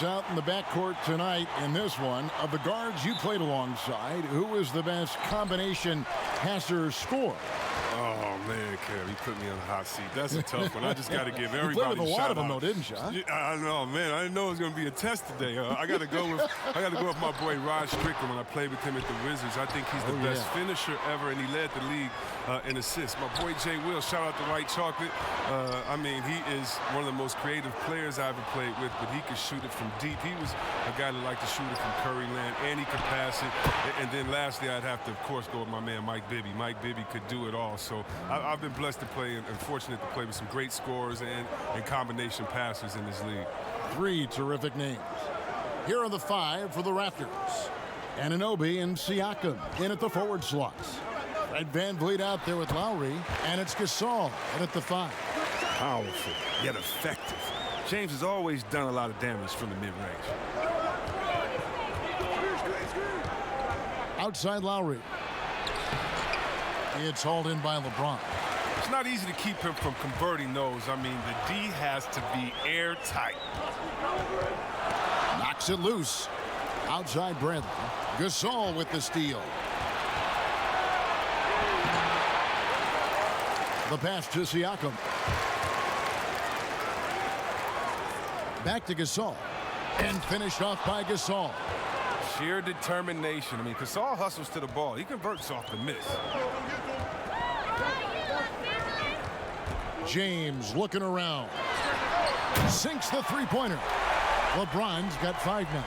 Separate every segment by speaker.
Speaker 1: out in the backcourt tonight in this one. Of the guards you played alongside, who was the best combination passer scorer?
Speaker 2: Oh, man, Kev, you put me on the hot seat. That's a tough one. I just got to give everybody
Speaker 1: you played with a lot of them,
Speaker 2: out.
Speaker 1: though, didn't you? Huh?
Speaker 2: I know, man. I didn't know it was going to be a test today. I got to go with my boy Rod Strickland when I played with him at the Wizards. I think he's the best finisher ever, and he led the league in assists. My boy Jay Will, shout out to White Chocolate. I mean, he is one of the most creative players I ever played with, but he could shoot it from deep. He was a guy that liked to shoot it from Curry land, and he could pass it. And then lastly, I'd have to, of course, go with my man Mike Bibby. Mike Bibby could do it all. So I've been blessed to play and fortunate to play with some great scorers and combination passers in this league.
Speaker 1: Three terrific names. Here are the five for the Raptors. Anunoby and Siakam in at the forward slots. Fred VanVleet out there with Lowry, and it's Gasol in at the five.
Speaker 2: Powerful, yet effective. James has always done a lot of damage from the mid-range.
Speaker 1: Outside Lowry. It's hauled in by LeBron.
Speaker 2: It's not easy to keep him from converting those. I mean, the D has to be airtight.
Speaker 1: Knocks it loose. Outside Bradley. Gasol with the steal. The pass to Siakam. Back to Gasol. And finished off by Gasol.
Speaker 2: Sheer determination. I mean, Gasol hustles to the ball. He converts off the miss.
Speaker 1: James looking around. Sinks the three-pointer. LeBron's got five now.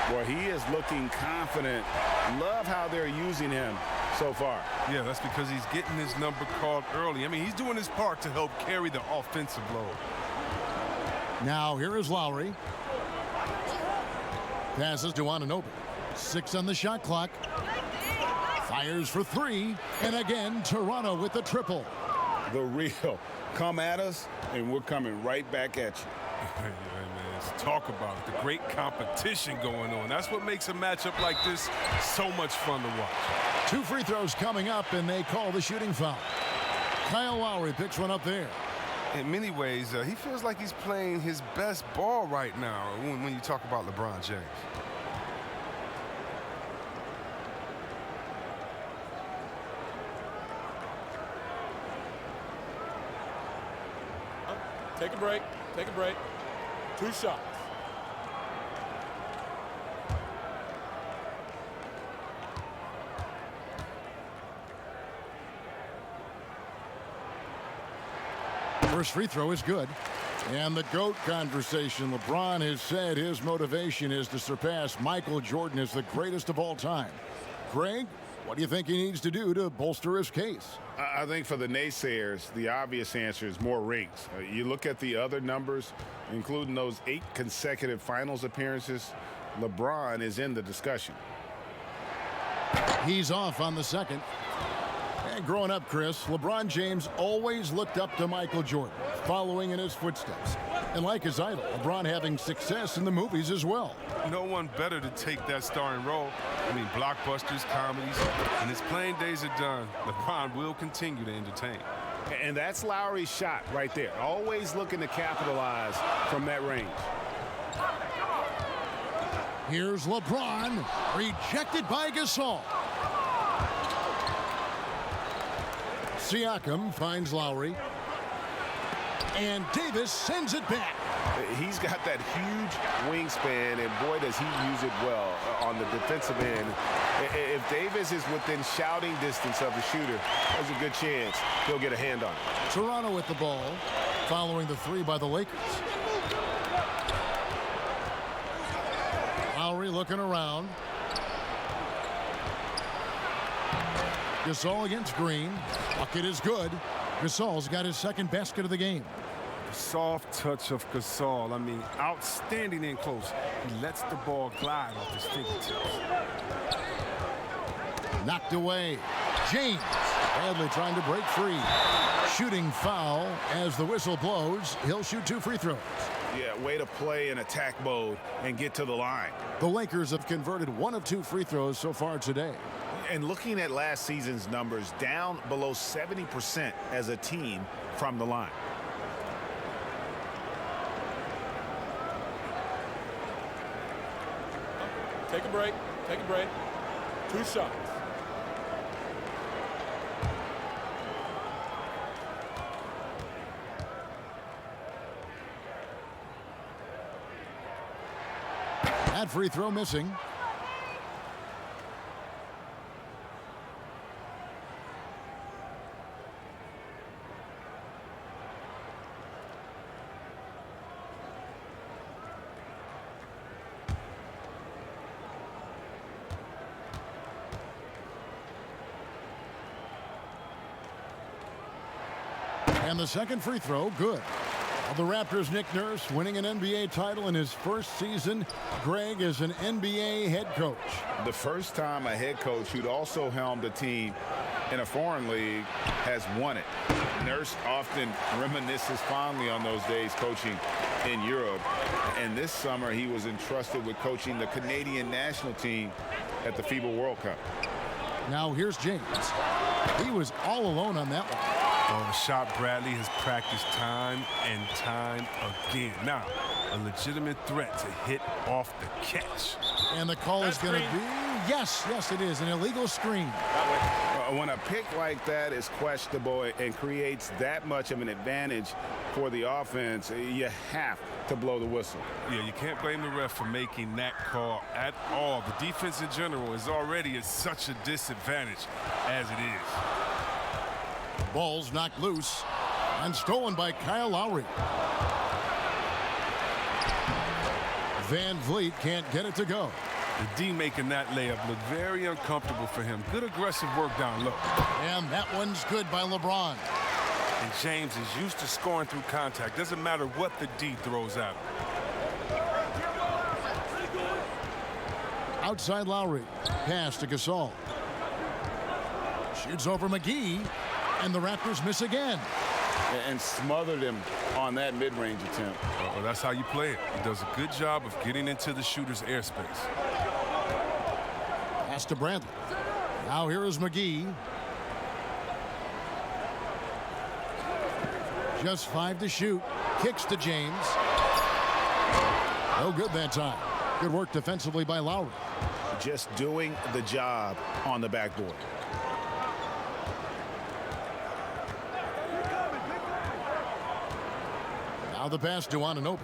Speaker 3: Well, he is looking confident. Love how they're using him so far.
Speaker 2: Yeah, that's because he's getting his number called early. I mean, he's doing his part to help carry the offensive load.
Speaker 1: Now here is Lowry. Passes to Anunoby. 6 on the shot clock. Fires for three. And again, Toronto with the triple.
Speaker 3: The real. Come at us, and we're coming right back at you.
Speaker 2: Yeah, man, let's talk about it. The great competition going on. That's what makes a matchup like this so much fun to watch.
Speaker 1: 2 free throws coming up, and they call the shooting foul. Kyle Lowry picks one up there.
Speaker 2: In many ways, he feels like he's playing his best ball right now when you talk about LeBron James.
Speaker 4: Take a break. Take a break. 2 shots.
Speaker 1: First free throw is good. And the GOAT conversation. LeBron has said his motivation is to surpass Michael Jordan as the greatest of all time. Greg, what do you think he needs to do to bolster his case?
Speaker 3: I think for the naysayers, the obvious answer is more rings. You look at the other numbers, including those 8 consecutive finals appearances, LeBron is in the discussion.
Speaker 1: He's off on the second. And growing up, Chris, LeBron James always looked up to Michael Jordan, following in his footsteps. And like his idol, LeBron having success in the movies as well.
Speaker 2: No one better to take that starring role. I mean, blockbusters, comedies, and his playing days are done. LeBron will continue to entertain.
Speaker 3: And that's Lowry's shot right there. Always looking to capitalize from that range.
Speaker 1: Here's LeBron, rejected by Gasol. Siakam finds Lowry. And Davis sends it back.
Speaker 3: He's got that huge wingspan, and boy, does he use it well on the defensive end. If Davis is within shouting distance of the shooter, there's a good chance he'll get a hand on it.
Speaker 1: Toronto with the ball, following the 3 by the Lakers. Lowry looking around. Gasol against Green. Bucket is good. Gasol's got his second basket of the game.
Speaker 2: Soft touch of Gasol. I mean, outstanding in close. He lets the ball glide off his fingertips.
Speaker 1: Knocked away. James. Bradley trying to break free. Shooting foul as the whistle blows. He'll shoot 2 free throws.
Speaker 3: Yeah, way to play in attack mode and get to the line.
Speaker 1: The Lakers have converted 1 of 2 free throws so far today.
Speaker 3: And looking at last season's numbers, down below 70% as a team from the line.
Speaker 4: Take a break. Take a break. 2 shots.
Speaker 1: That free throw missing. And the second free throw, good. The Raptors' Nick Nurse winning an NBA title in his first season. Greg is an NBA head coach.
Speaker 3: The first time a head coach who'd also helmed a team in a foreign league has won it. Nurse often reminisces fondly on those days coaching in Europe. And this summer he was entrusted with coaching the Canadian national team at the FIBA World Cup.
Speaker 1: Now here's James. He was all alone on that one.
Speaker 2: Oh, a shot Bradley has practiced time and time again. Now, a legitimate threat to hit off the catch.
Speaker 1: And the call is going to be, yes, it is, an illegal screen.
Speaker 3: When a pick like that is questionable and creates that much of an advantage for the offense, you have to blow the whistle.
Speaker 2: Yeah, you can't blame the ref for making that call at all. The defense in general is already at such a disadvantage as it is.
Speaker 1: Ball's knocked loose and stolen by Kyle Lowry. Van Vliet can't get it to go.
Speaker 2: The D making that layup look very uncomfortable for him. Good aggressive work down low.
Speaker 1: And that one's good by LeBron.
Speaker 2: And James is used to scoring through contact. Doesn't matter what the D throws at him.
Speaker 1: Outside Lowry. Pass to Gasol. Shoots over McGee. And the Raptors miss again.
Speaker 3: And smothered him on that mid-range attempt.
Speaker 2: Well, that's how you play it. He does a good job of getting into the shooter's airspace.
Speaker 1: Pass to Bradley. Now here is McGee. Just 5 to shoot. Kicks to James. No good that time. Good work defensively by Lowry.
Speaker 3: Just doing the job on the backboard.
Speaker 1: Now the pass to Anunoby.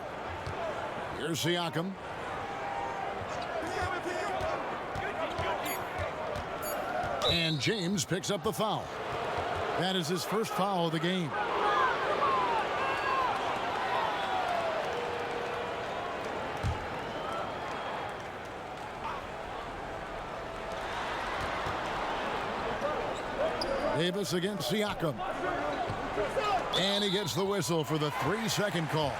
Speaker 1: Here's Siakam. And James picks up the foul. That is his first foul of the game. Davis against Siakam. And he gets the whistle for the 3-second call.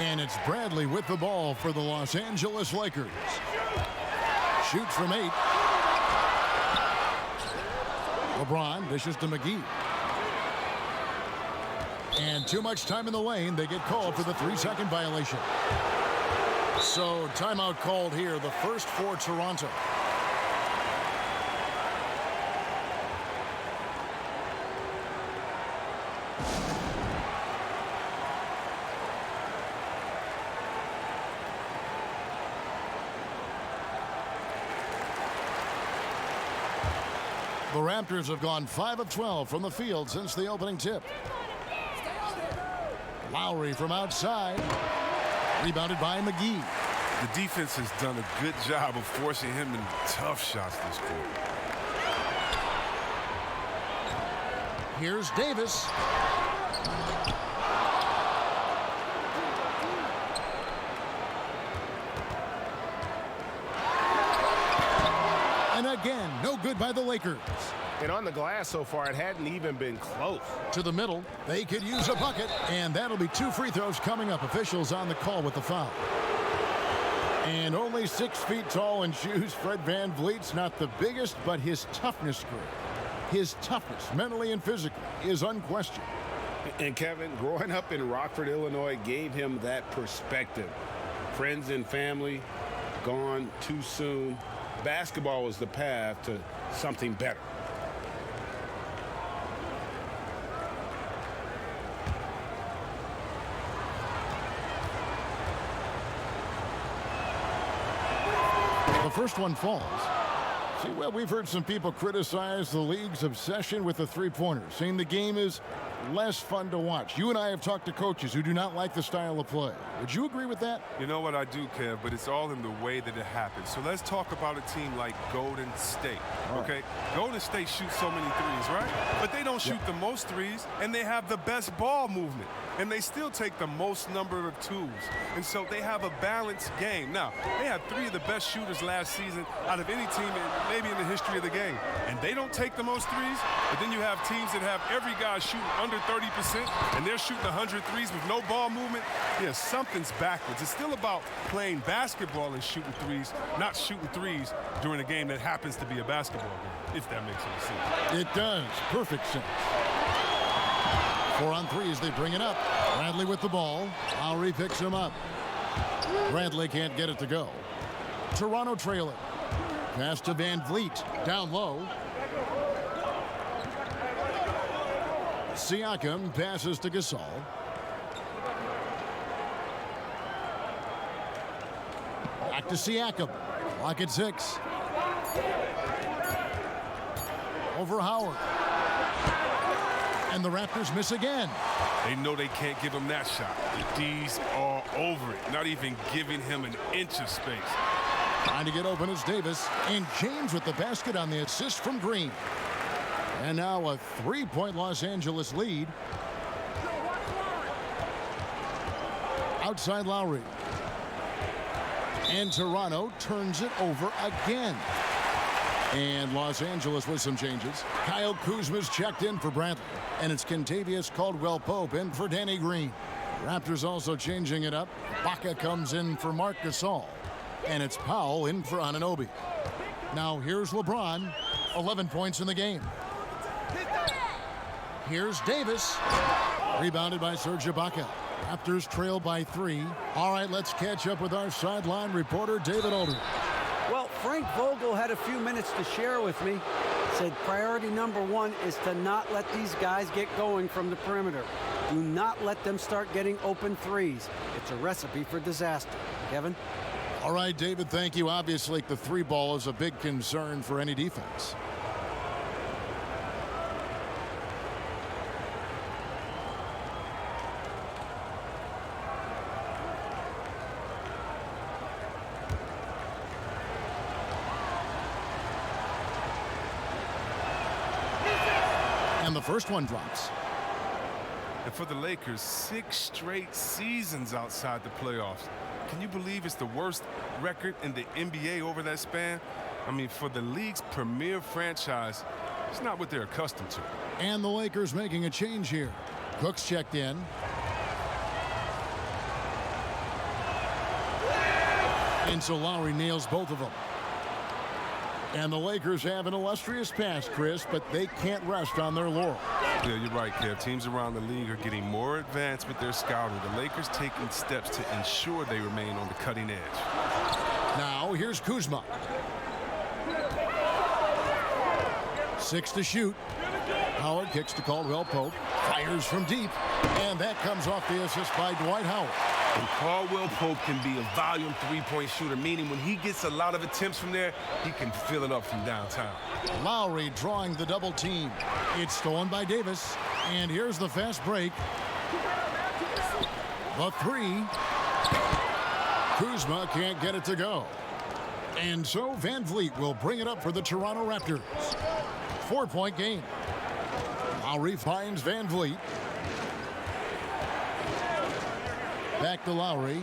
Speaker 1: And it's Bradley with the ball for the Los Angeles Lakers. Shoots from 8. LeBron dishes to McGee. And too much time in the lane. They get called for the 3-second violation. So timeout called here, the first for Toronto. The Raptors have gone 5 of 12 from the field since the opening tip. Lowry from outside. Rebounded by McGee.
Speaker 2: The defense has done a good job of forcing him in tough shots this quarter.
Speaker 1: Here's Davis. And again, no good by the Lakers.
Speaker 3: And on the glass so far, it hadn't even been close.
Speaker 1: To the middle. They could use a bucket. And that'll be 2 free throws coming up. Officials on the call with the foul. And only 6 feet tall in shoes. Fred Van Vliet's not the biggest, but his toughness, his toughness, mentally and physically, is unquestioned.
Speaker 3: And Kevin, growing up in Rockford, Illinois, gave him that perspective. Friends and family gone too soon. Basketball was the path to something better.
Speaker 1: first one falls. See, well, we've heard some people criticize the league's obsession with the three-pointer, saying the game is less fun to watch. You and I have talked to coaches who do not like the style of play. Would you agree with that?
Speaker 2: You know what, I do, Kev, but it's all in the way that it happens. So let's talk about a team like Golden State, okay? Golden State shoots so many threes, right? But they don't shoot the most threes, and they have the best ball movement. And they still take the most number of twos. And so they have a balanced game. Now, they had 3 of the best shooters last season out of any team maybe in the history of the game. And they don't take the most threes, but then you have teams that have every guy shooting under 30%, and they're shooting 100 threes with no ball movement. Yeah, something's backwards. It's still about playing basketball and shooting threes, not shooting threes during a game that happens to be a basketball game, if that makes any sense.
Speaker 1: It does. Perfect sense. 4 on 3 as they bring it up. Bradley with the ball. Lowry picks him up. Bradley can't get it to go. Toronto trailing. Pass to Van Vliet. Down low. Siakam passes to Gasol. Back to Siakam. Clock at 6. Over Howard. And the Raptors miss again.
Speaker 2: They know they can't give him that shot. The D's all over it, not even giving him an inch of space.
Speaker 1: Trying to get open is Davis. And James with the basket on the assist from Green. And now a 3-point Los Angeles lead. Outside Lowry. And Toronto turns it over again. And Los Angeles with some changes. Kyle Kuzma's checked in for Bradley. And it's Kentavious Caldwell-Pope in for Danny Green. Raptors also changing it up. Baca comes in for Marc Gasol. And it's Powell in for Anunoby. Now here's LeBron. 11 points in the game. Here's Davis. Rebounded by Serge Ibaka. Raptors trail by 3. All right, let's catch up with our sideline reporter, David Aldridge.
Speaker 5: Well, Frank Vogel had a few minutes to share with me. Said priority number 1 is to not let these guys get going from the perimeter. Do not let them start getting open threes. It's a recipe for disaster. Kevin?
Speaker 1: All right, David, thank you. Obviously, the 3 ball is a big concern for any defense. And the first one drops.
Speaker 2: And for the Lakers, 6 straight seasons outside the playoffs. Can you believe it's the worst record in the NBA over that span? I mean, for the league's premier franchise, it's not what they're accustomed to.
Speaker 1: And the Lakers making a change here. Cook's checked in. And so Lowry nails both of them. And the Lakers have an illustrious past, Chris, but they can't rest on their laurels.
Speaker 2: Yeah, you're right, Kev. Teams around the league are getting more advanced with their scouting. The Lakers taking steps to ensure they remain on the cutting edge.
Speaker 1: Now, here's Kuzma. 6 to shoot. Howard kicks to Caldwell-Pope. Fires from deep. And that comes off the assist by Dwight Howard.
Speaker 3: And Caldwell-Pope can be a volume 3-point shooter, meaning when he gets a lot of attempts from there, he can fill it up from downtown.
Speaker 1: Lowry drawing the double team. It's stolen by Davis. And here's the fast break. The 3. Kuzma can't get it to go. And so Van Vliet will bring it up for the Toronto Raptors. 4-point game. Lowry finds Van Vliet. Back to Lowry.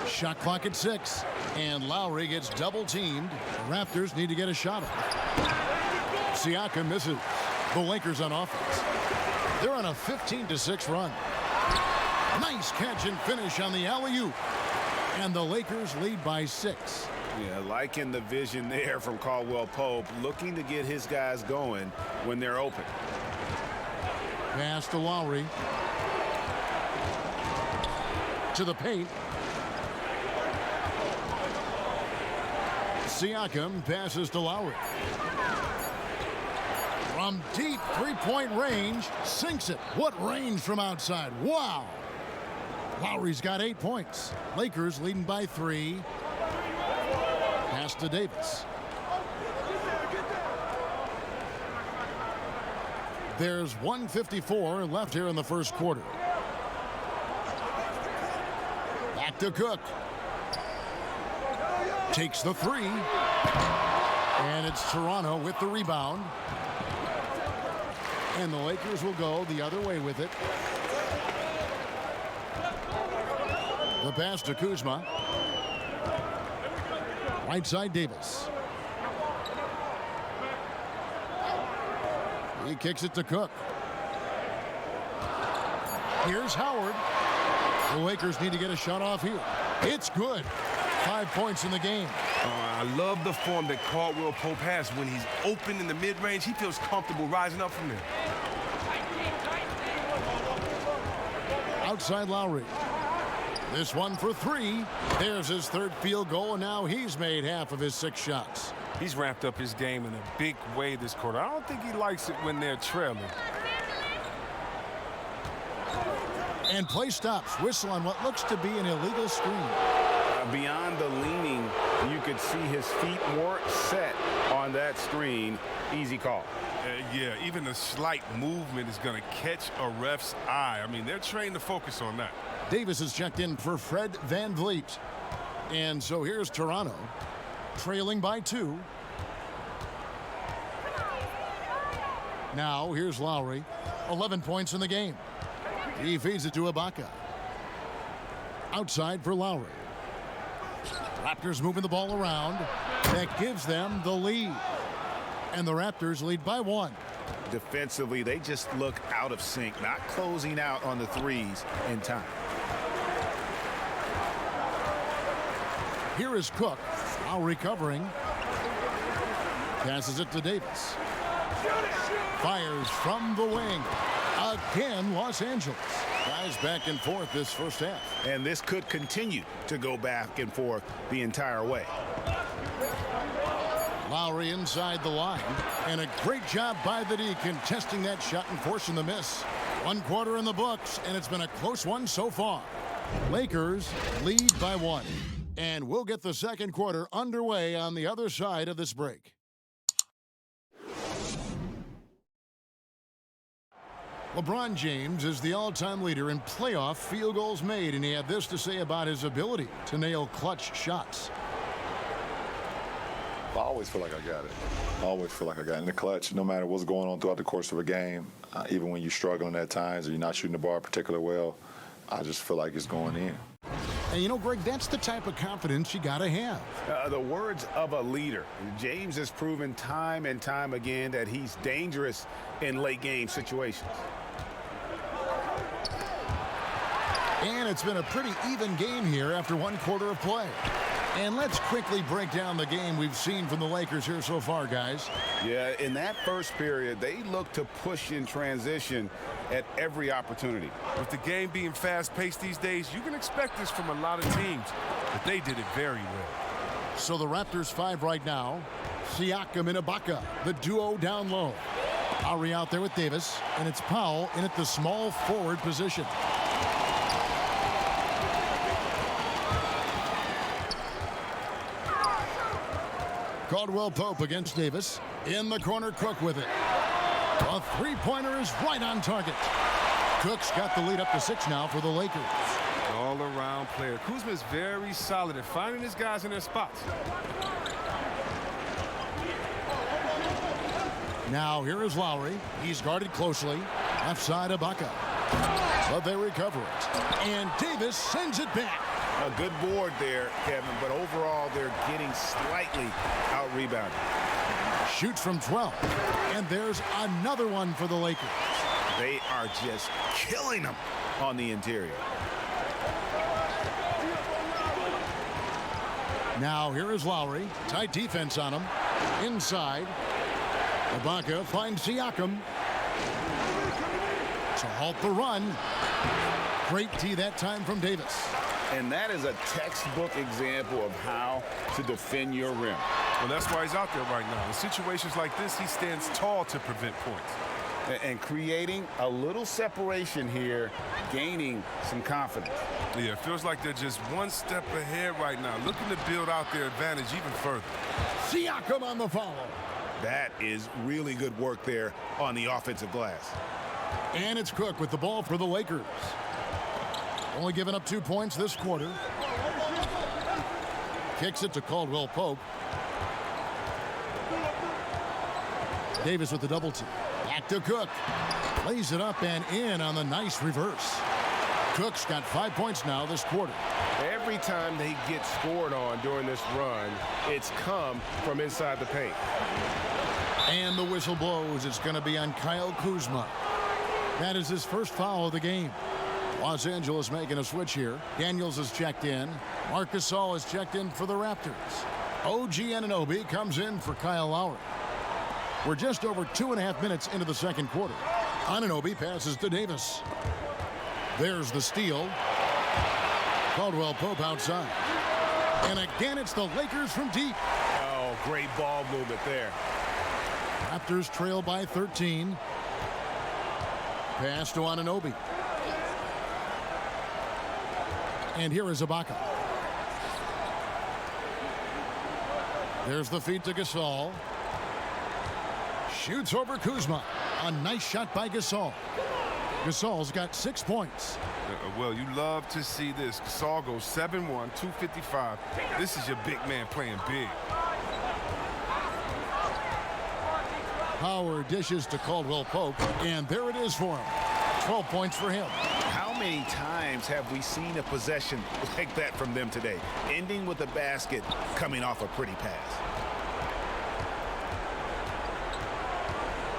Speaker 1: Shot clock at 6. And Lowry gets double teamed. The Raptors need to get a shot off. Siakam misses. The Lakers on offense. They're on a 15-6 run. Nice catch and finish on the alley-oop. And the Lakers lead by 6.
Speaker 3: Yeah, liking the vision there from Caldwell-Pope, looking to get his guys going when they're open.
Speaker 1: Pass to Lowry. To the paint. Siakam passes to Lowry. From deep 3-point range, sinks it. What range from outside? Wow. Lowry's got 8 points. Lakers leading by 3. pass to Davis. There's 1:54 left here in the first quarter. Back to Cook. Takes the three. And it's Toronto with the rebound. And the Lakers will go the other way with it. The pass to Kuzma. Right side Davis. He kicks it to Cook. Here's Howard. The Lakers need to get a shot off here. It's good. 5 points in the game.
Speaker 2: I love the form that Caldwell Pope has. When he's open in the mid-range, he feels comfortable rising up from there.
Speaker 1: Outside Lowry. This one for three. There's his third field goal, and now he's made half of his 6 shots.
Speaker 2: He's ramped up his game in a big way this quarter. I don't think he likes it when they're trailing.
Speaker 1: And play stops. Whistle on what looks to be an illegal screen.
Speaker 3: Beyond the leaning, you could see his feet more set on that screen. Easy call.
Speaker 2: Yeah, even a slight movement is going to catch a ref's eye. I mean, they're trained to focus on that.
Speaker 1: Davis is checked in for Fred VanVleet. And so here's Toronto, trailing by 2. Now here's Lowry, 11 points in the game. He feeds it to Ibaka. Outside for Lowry. Raptors moving the ball around. That gives them the lead. And the Raptors lead by 1.
Speaker 3: Defensively, they just look out of sync, not closing out on the threes in time.
Speaker 1: Here is Cook, now recovering. Passes it to Davis. Fires from the wing. Again, Los Angeles. Guys back and forth this first half.
Speaker 3: And this could continue to go back and forth the entire way.
Speaker 1: Lowry inside the line. And a great job by the D contesting that shot and forcing the miss. 1 quarter in the books, and it's been a close one so far. Lakers lead by 1. And we'll get the second quarter underway on the other side of this break. LeBron James is the all-time leader in playoff field goals made, and he had this to say about his ability to nail clutch shots.
Speaker 6: I always feel like I got it. I always feel like I got it in the clutch, no matter what's going on throughout the course of a game. Even when you're struggling at times or you're not shooting the ball particularly well, I just feel like it's going in.
Speaker 1: And you know, Greg, that's the type of confidence you got to have.
Speaker 3: The words of a leader. James has proven time and time again that he's dangerous in late game situations.
Speaker 1: And it's been a pretty even game here after 1 quarter of play. And let's quickly break down the game we've seen from the Lakers here so far, guys.
Speaker 3: Yeah, in that first period, they look to push in transition at every opportunity.
Speaker 2: With the game being fast-paced these days, you can expect this from a lot of teams, but they did it very well.
Speaker 1: So the Raptors 5 right now. Siakam and Ibaka, the duo down low. Lowry out there with Davis, and it's Powell in at the small forward position. Caldwell Pope against Davis. In the corner, Cook with it. A three-pointer is right on target. Cook's got the lead up to 6 now for the Lakers.
Speaker 2: All-around player. Kuzma is very solid at finding his guys in their spots.
Speaker 1: Now here is Lowry. He's guarded closely. Left side Ibaka. But they recover it. And Davis sends it back.
Speaker 3: A good board there, Kevin, but overall they're getting slightly out-rebounded.
Speaker 1: Shoots from 12. And there's another one for the Lakers.
Speaker 3: They are just killing them on the interior.
Speaker 1: Now here is Lowry. Tight defense on him. Inside. Ibaka finds Siakam. To halt the run. Great tee that time from Davis.
Speaker 3: And that is a textbook example of how to defend your rim.
Speaker 2: Well, that's why he's out there right now. In situations like this, he stands tall to prevent points.
Speaker 3: and creating a little separation here, gaining some confidence.
Speaker 2: Yeah, it feels like they're just one step ahead right now, looking to build out their advantage even further.
Speaker 1: Siakam on the follow.
Speaker 3: That is really good work there on the offensive glass.
Speaker 1: And it's Cook with the ball for the Lakers. Only giving up 2 points this quarter. Kicks it to Caldwell Pope. Davis with the double team. Back to Cook. Lays it up and in on the nice reverse. Cook's got 5 points now this quarter.
Speaker 3: Every time they get scored on during this run, it's come from inside the paint.
Speaker 1: And the whistle blows. It's going to be on Kyle Kuzma. That is his first foul of the game. Los Angeles making a switch here. Daniels is checked in. Marc Gasol is checked in for the Raptors. OG Anunoby comes in for Kyle Lowry. We're just over 2.5 minutes into the second quarter. Anunoby passes to Davis. There's the steal. Caldwell Pope outside. And again, it's the Lakers from deep.
Speaker 3: Oh, great ball movement there.
Speaker 1: Raptors trail by 13. Pass to Anunoby. And here is Ibaka. There's the feed to Gasol. Shoots over Kuzma. A nice shot by Gasol. Gasol's got 6 points.
Speaker 2: Well, you love to see this. Gasol goes 7-1, 255. This is your big man playing big.
Speaker 1: Howard dishes to Caldwell Pope, and there it is for him. 12 points for him.
Speaker 3: How many times have we seen a possession like that from them today, ending with a basket coming off a pretty pass?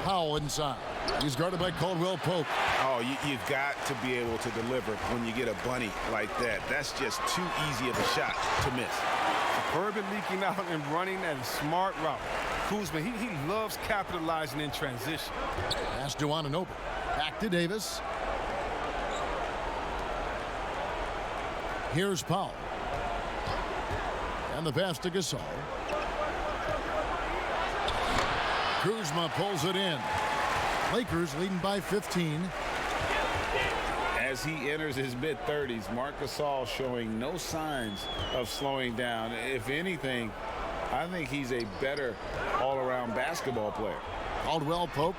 Speaker 1: Powell inside. He's guarded by Caldwell Pope.
Speaker 3: Oh, you've got to be able to deliver when you get a bunny like that. That's just too easy of a shot to miss.
Speaker 2: Superb leaking out and running at a smart route. Kuzma, he loves capitalizing in transition.
Speaker 1: Pass to Anunoby. Back to Davis. Here's Powell. And the pass to Gasol. Kuzma pulls it in. Lakers leading by 15.
Speaker 3: As he enters his mid-30s, Marc Gasol showing no signs of slowing down. If anything, I think he's a better all-around basketball player.
Speaker 1: Caldwell Pope.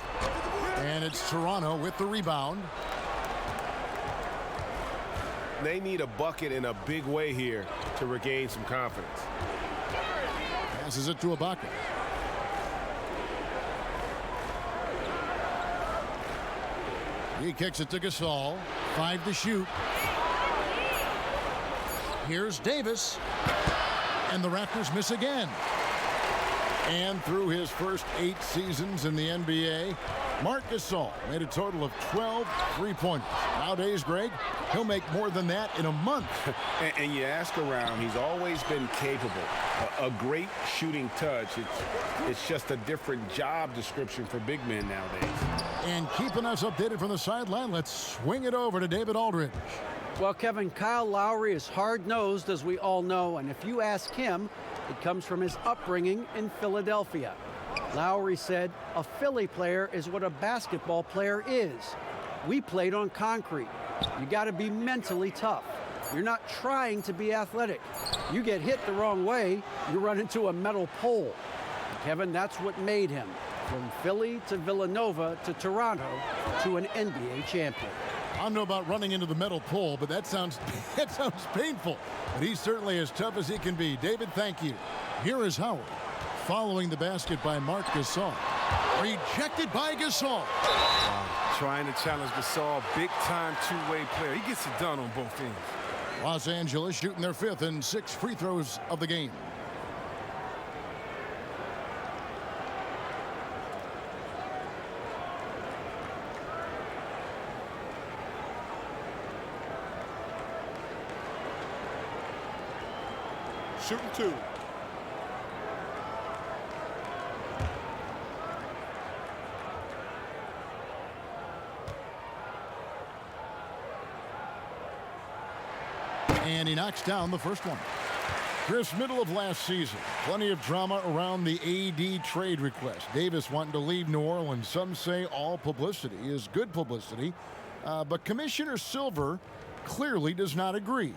Speaker 1: And it's Toronto with the rebound.
Speaker 3: They need a bucket in a big way here to regain some confidence.
Speaker 1: Passes it to Ibaka. He kicks it to Gasol. 5 to shoot. Here's Davis. And the Raptors miss again. And through his first 8 seasons in the NBA, Marc Gasol made a total of 12 three-pointers. Nowadays, Greg, he'll make more than that in a month.
Speaker 3: And you ask around, he's always been capable. A great shooting touch. It's just a different job description for big men nowadays.
Speaker 1: And keeping us updated from the sideline, let's swing it over to David Aldridge.
Speaker 5: Well, Kevin, Kyle Lowry is hard-nosed, as we all know, and if you ask him, it comes from his upbringing in Philadelphia. Lowry said, "A Philly player is what a basketball player is. We played on concrete. You got to be mentally tough. You're not trying to be athletic. You get hit the wrong way, you run into a metal pole." Kevin, that's what made him. From Philly to Villanova to Toronto to an NBA champion.
Speaker 1: I don't know about running into the metal pole, but that sounds painful. But he's certainly as tough as he can be. David, thank you. Here is Howard. Following the basket by Marc Gasol. Rejected by Gasol.
Speaker 2: Trying to challenge Gasol, big-time two-way player. He gets it done on both ends.
Speaker 1: Los Angeles shooting their 5th and 6th free throws of the game.
Speaker 4: Shooting 2.
Speaker 1: And he knocks down the first one. Chris, middle of last season, plenty of drama around the AD trade request. Davis wanting to leave New Orleans. Some say all publicity is good publicity, but Commissioner Silver clearly does not agree.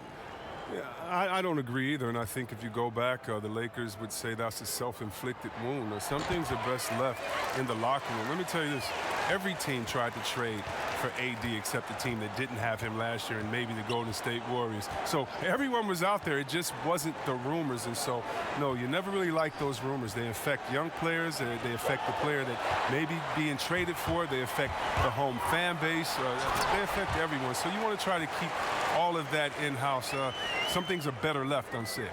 Speaker 2: Yeah, I don't agree either, and I think if you go back, the Lakers would say that's a self-inflicted wound. Some things are best left in the locker room. Let me tell you this. Every team tried to trade for AD except the team that didn't have him last year and maybe the Golden State Warriors. So everyone was out there. It just wasn't the rumors. And so, no, you never really like those rumors. They affect young players. They affect the player that may be being traded for. They affect the home fan base. They affect everyone. So you want to try to keep all of that in-house. Some things are better left unsaid.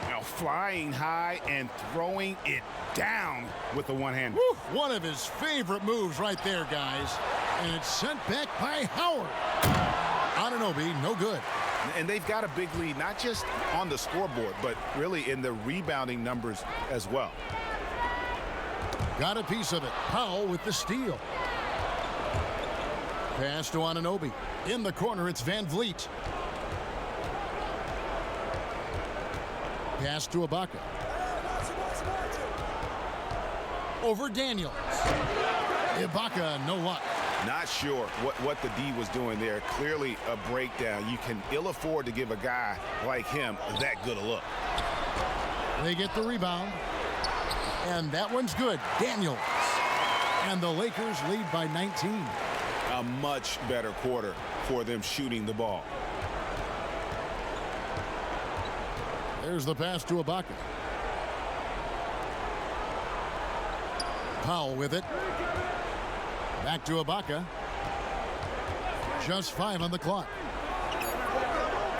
Speaker 3: Now flying high and throwing it down with the one-hand.
Speaker 1: One of his favorite moves right there, guys. And it's sent back by Howard. Anunoby, no good.
Speaker 3: And they've got a big lead, not just on the scoreboard, but really in the rebounding numbers as well.
Speaker 1: Got a piece of it. Powell with the steal. Pass to Anunoby. In the corner, it's Van Vliet. Pass to Ibaka. Over Daniels. Ibaka, no luck.
Speaker 3: Not sure what the D was doing there. Clearly a breakdown. You can ill afford to give a guy like him that good a look.
Speaker 1: They get the rebound. And that one's good. Daniels. And the Lakers lead by 19.
Speaker 3: A much better quarter for them shooting the ball.
Speaker 1: There's the pass to Ibaka. Powell with it. Back to Ibaka. Just 5 on the clock.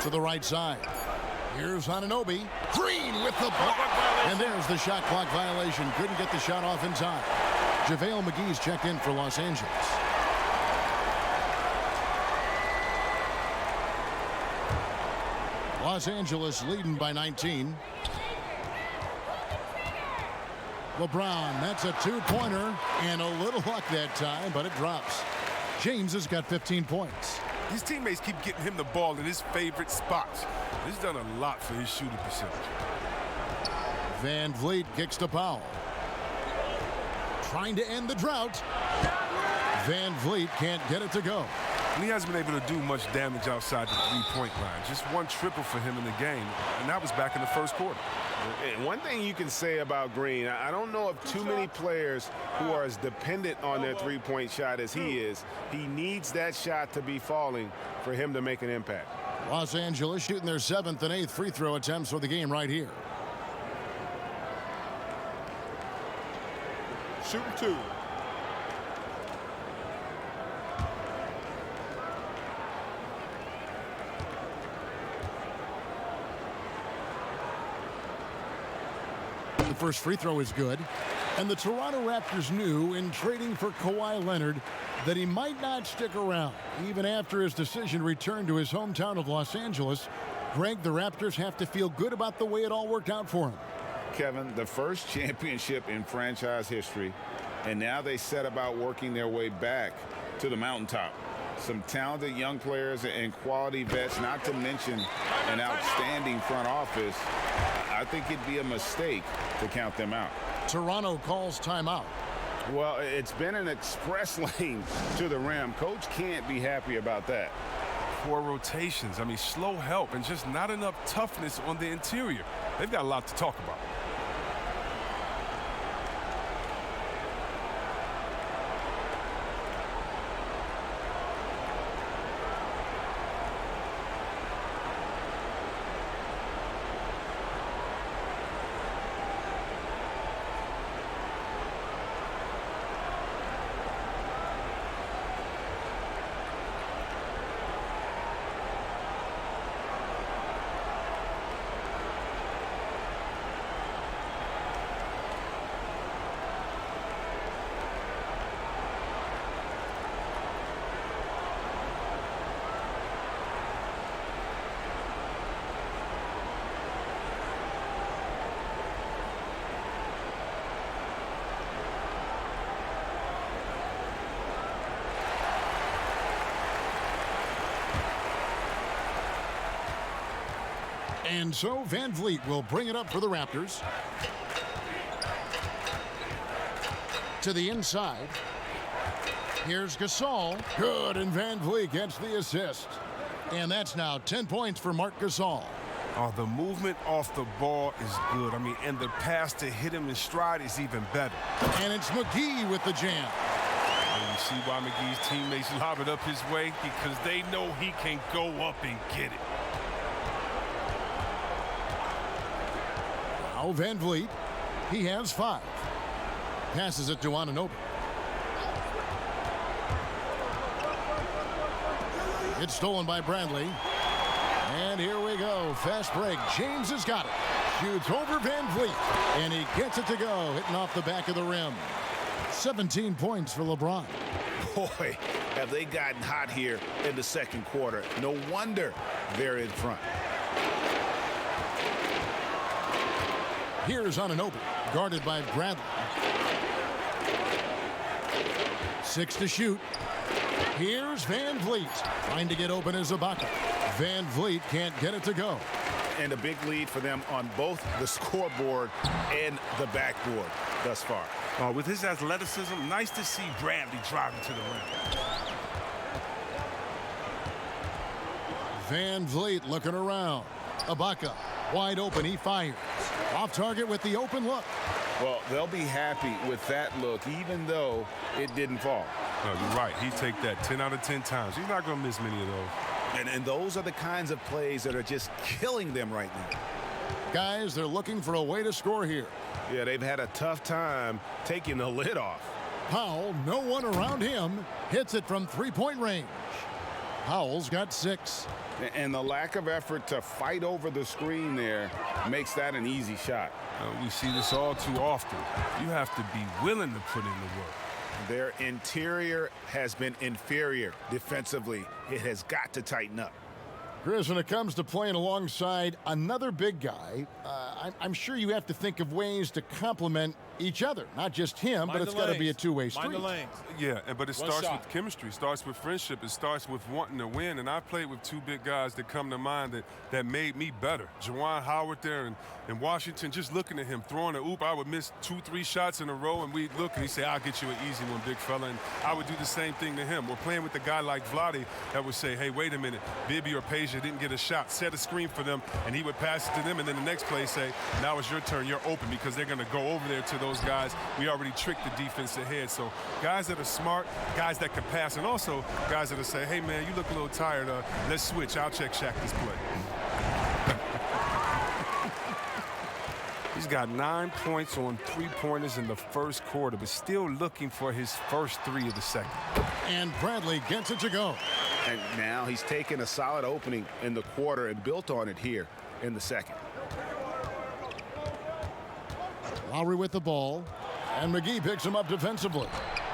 Speaker 1: To the right side. Here's Anunoby. Green with the block. And there's the shot clock violation. Couldn't get the shot off in time. JaVale McGee's checked in for Los Angeles. Los Angeles leading by 19. LeBron, that's a two-pointer, and a little luck that time, but it drops. James has got 15 points.
Speaker 2: His teammates keep getting him the ball in his favorite spots. He's done a lot for his shooting percentage.
Speaker 1: Van Vliet kicks to Powell. Trying to end the drought. Van Vliet can't get it to go.
Speaker 2: And he hasn't been able to do much damage outside the three-point line. Just one triple for him in the game, and that was back in the first quarter.
Speaker 3: And one thing you can say about Green, I don't know of too many players who are as dependent on their three-point shot as he is. He needs that shot to be falling for him to make an impact.
Speaker 1: Los Angeles shooting their 7th and 8th free throw attempts for the game right here.
Speaker 4: Shooting 2.
Speaker 1: The first free throw is good. And the Toronto Raptors knew in trading for Kawhi Leonard that he might not stick around. Even after his decision to return to his hometown of Los Angeles, Greg, the Raptors have to feel good about the way it all worked out for him.
Speaker 7: Kevin, the first championship in franchise history, and now they set about working their way back to the mountaintop. Some talented young players and quality vets, not to mention an outstanding front office. I think it'd be a mistake to count them out.
Speaker 1: Toronto calls timeout.
Speaker 7: Well, it's been an express lane to the rim. Coach can't be happy about that.
Speaker 2: 4 rotations. I mean, slow help and just not enough toughness on the interior. They've got a lot to talk about.
Speaker 1: And so Van Vliet will bring it up for the Raptors. To the inside. Here's Gasol. Good, and Van Vliet gets the assist. And that's now 10 points for Marc Gasol.
Speaker 2: Oh, the movement off the ball is good. I mean, and the pass to hit him in stride is even better.
Speaker 1: And it's McGee with the jam.
Speaker 2: And you see why McGee's teammates lob it up his way? Because they know he can go up and get it.
Speaker 1: Now Van Vliet, he has 5. Passes it to Anunoby. It's stolen by Bradley. And here we go. Fast break. James has got it. Shoots over Van Vliet. And he gets it to go. Hitting off the back of the rim. 17 points for LeBron.
Speaker 7: Boy, have they gotten hot here in the second quarter. No wonder they're in front.
Speaker 1: Here's Anunoby. Guarded by Bradley. 6 to shoot. Here's Van Vliet. Trying to get open as Ibaka. Van Vliet can't get it to go.
Speaker 7: And a big lead for them on both the scoreboard and the backboard thus far.
Speaker 2: With his athleticism, nice to see Bradley driving to the rim.
Speaker 1: Van Vliet looking around. Ibaka wide open. He fires. Off target with the open look.
Speaker 7: Well, they'll be happy with that look, even though it didn't fall.
Speaker 2: No, you're right. He'd take that 10 out of 10 times. He's not going to miss many of those.
Speaker 7: And those are the kinds of plays that are just killing them right now.
Speaker 1: Guys, they're looking for a way to score here.
Speaker 3: Yeah, they've had a tough time taking the lid off.
Speaker 1: Powell, no one around him, hits it from three-point range. Powell's got 6.
Speaker 7: And the lack of effort to fight over the screen there makes that an easy shot.
Speaker 2: We see this all too often. You have to be willing to put in the work.
Speaker 7: Their interior has been inferior defensively. It has got to tighten up.
Speaker 1: Chris, when it comes to playing alongside another big guy, I'm sure you have to think of ways to complement each other. Not just him, but it's got to be a two-way street.
Speaker 4: Mind the lanes.
Speaker 2: Yeah, but it starts
Speaker 4: shot.
Speaker 2: with chemistry. It starts with friendship. It starts with wanting to win. And I played with 2 big guys that come to mind that made me better. Juwan Howard there in Washington, just looking at him, throwing a oop. I would miss 2-3 shots in a row, and we'd look, and he'd say, I'll get you an easy one, big fella. And I would do the same thing to him. We're playing with a guy like Vlade that would say, hey, wait a minute, Bibby or Peja didn't get a shot. Set a screen for them, and he would pass it to them, and then the next play say, now it's your turn, you're open, because they're going to go over there to those guys. We already tricked the defense ahead. So guys that are smart, guys that can pass, and also guys that will say, hey, man, you look a little tired. Let's switch. I'll check Shaq this play. He's got 9 points on 3-pointers in the first quarter, but still looking for his first 3 of the second.
Speaker 1: And Bradley gets it to go.
Speaker 7: And now he's taken a solid opening in the quarter and built on it here in the second.
Speaker 1: Lowry with the ball, and McGee picks him up defensively.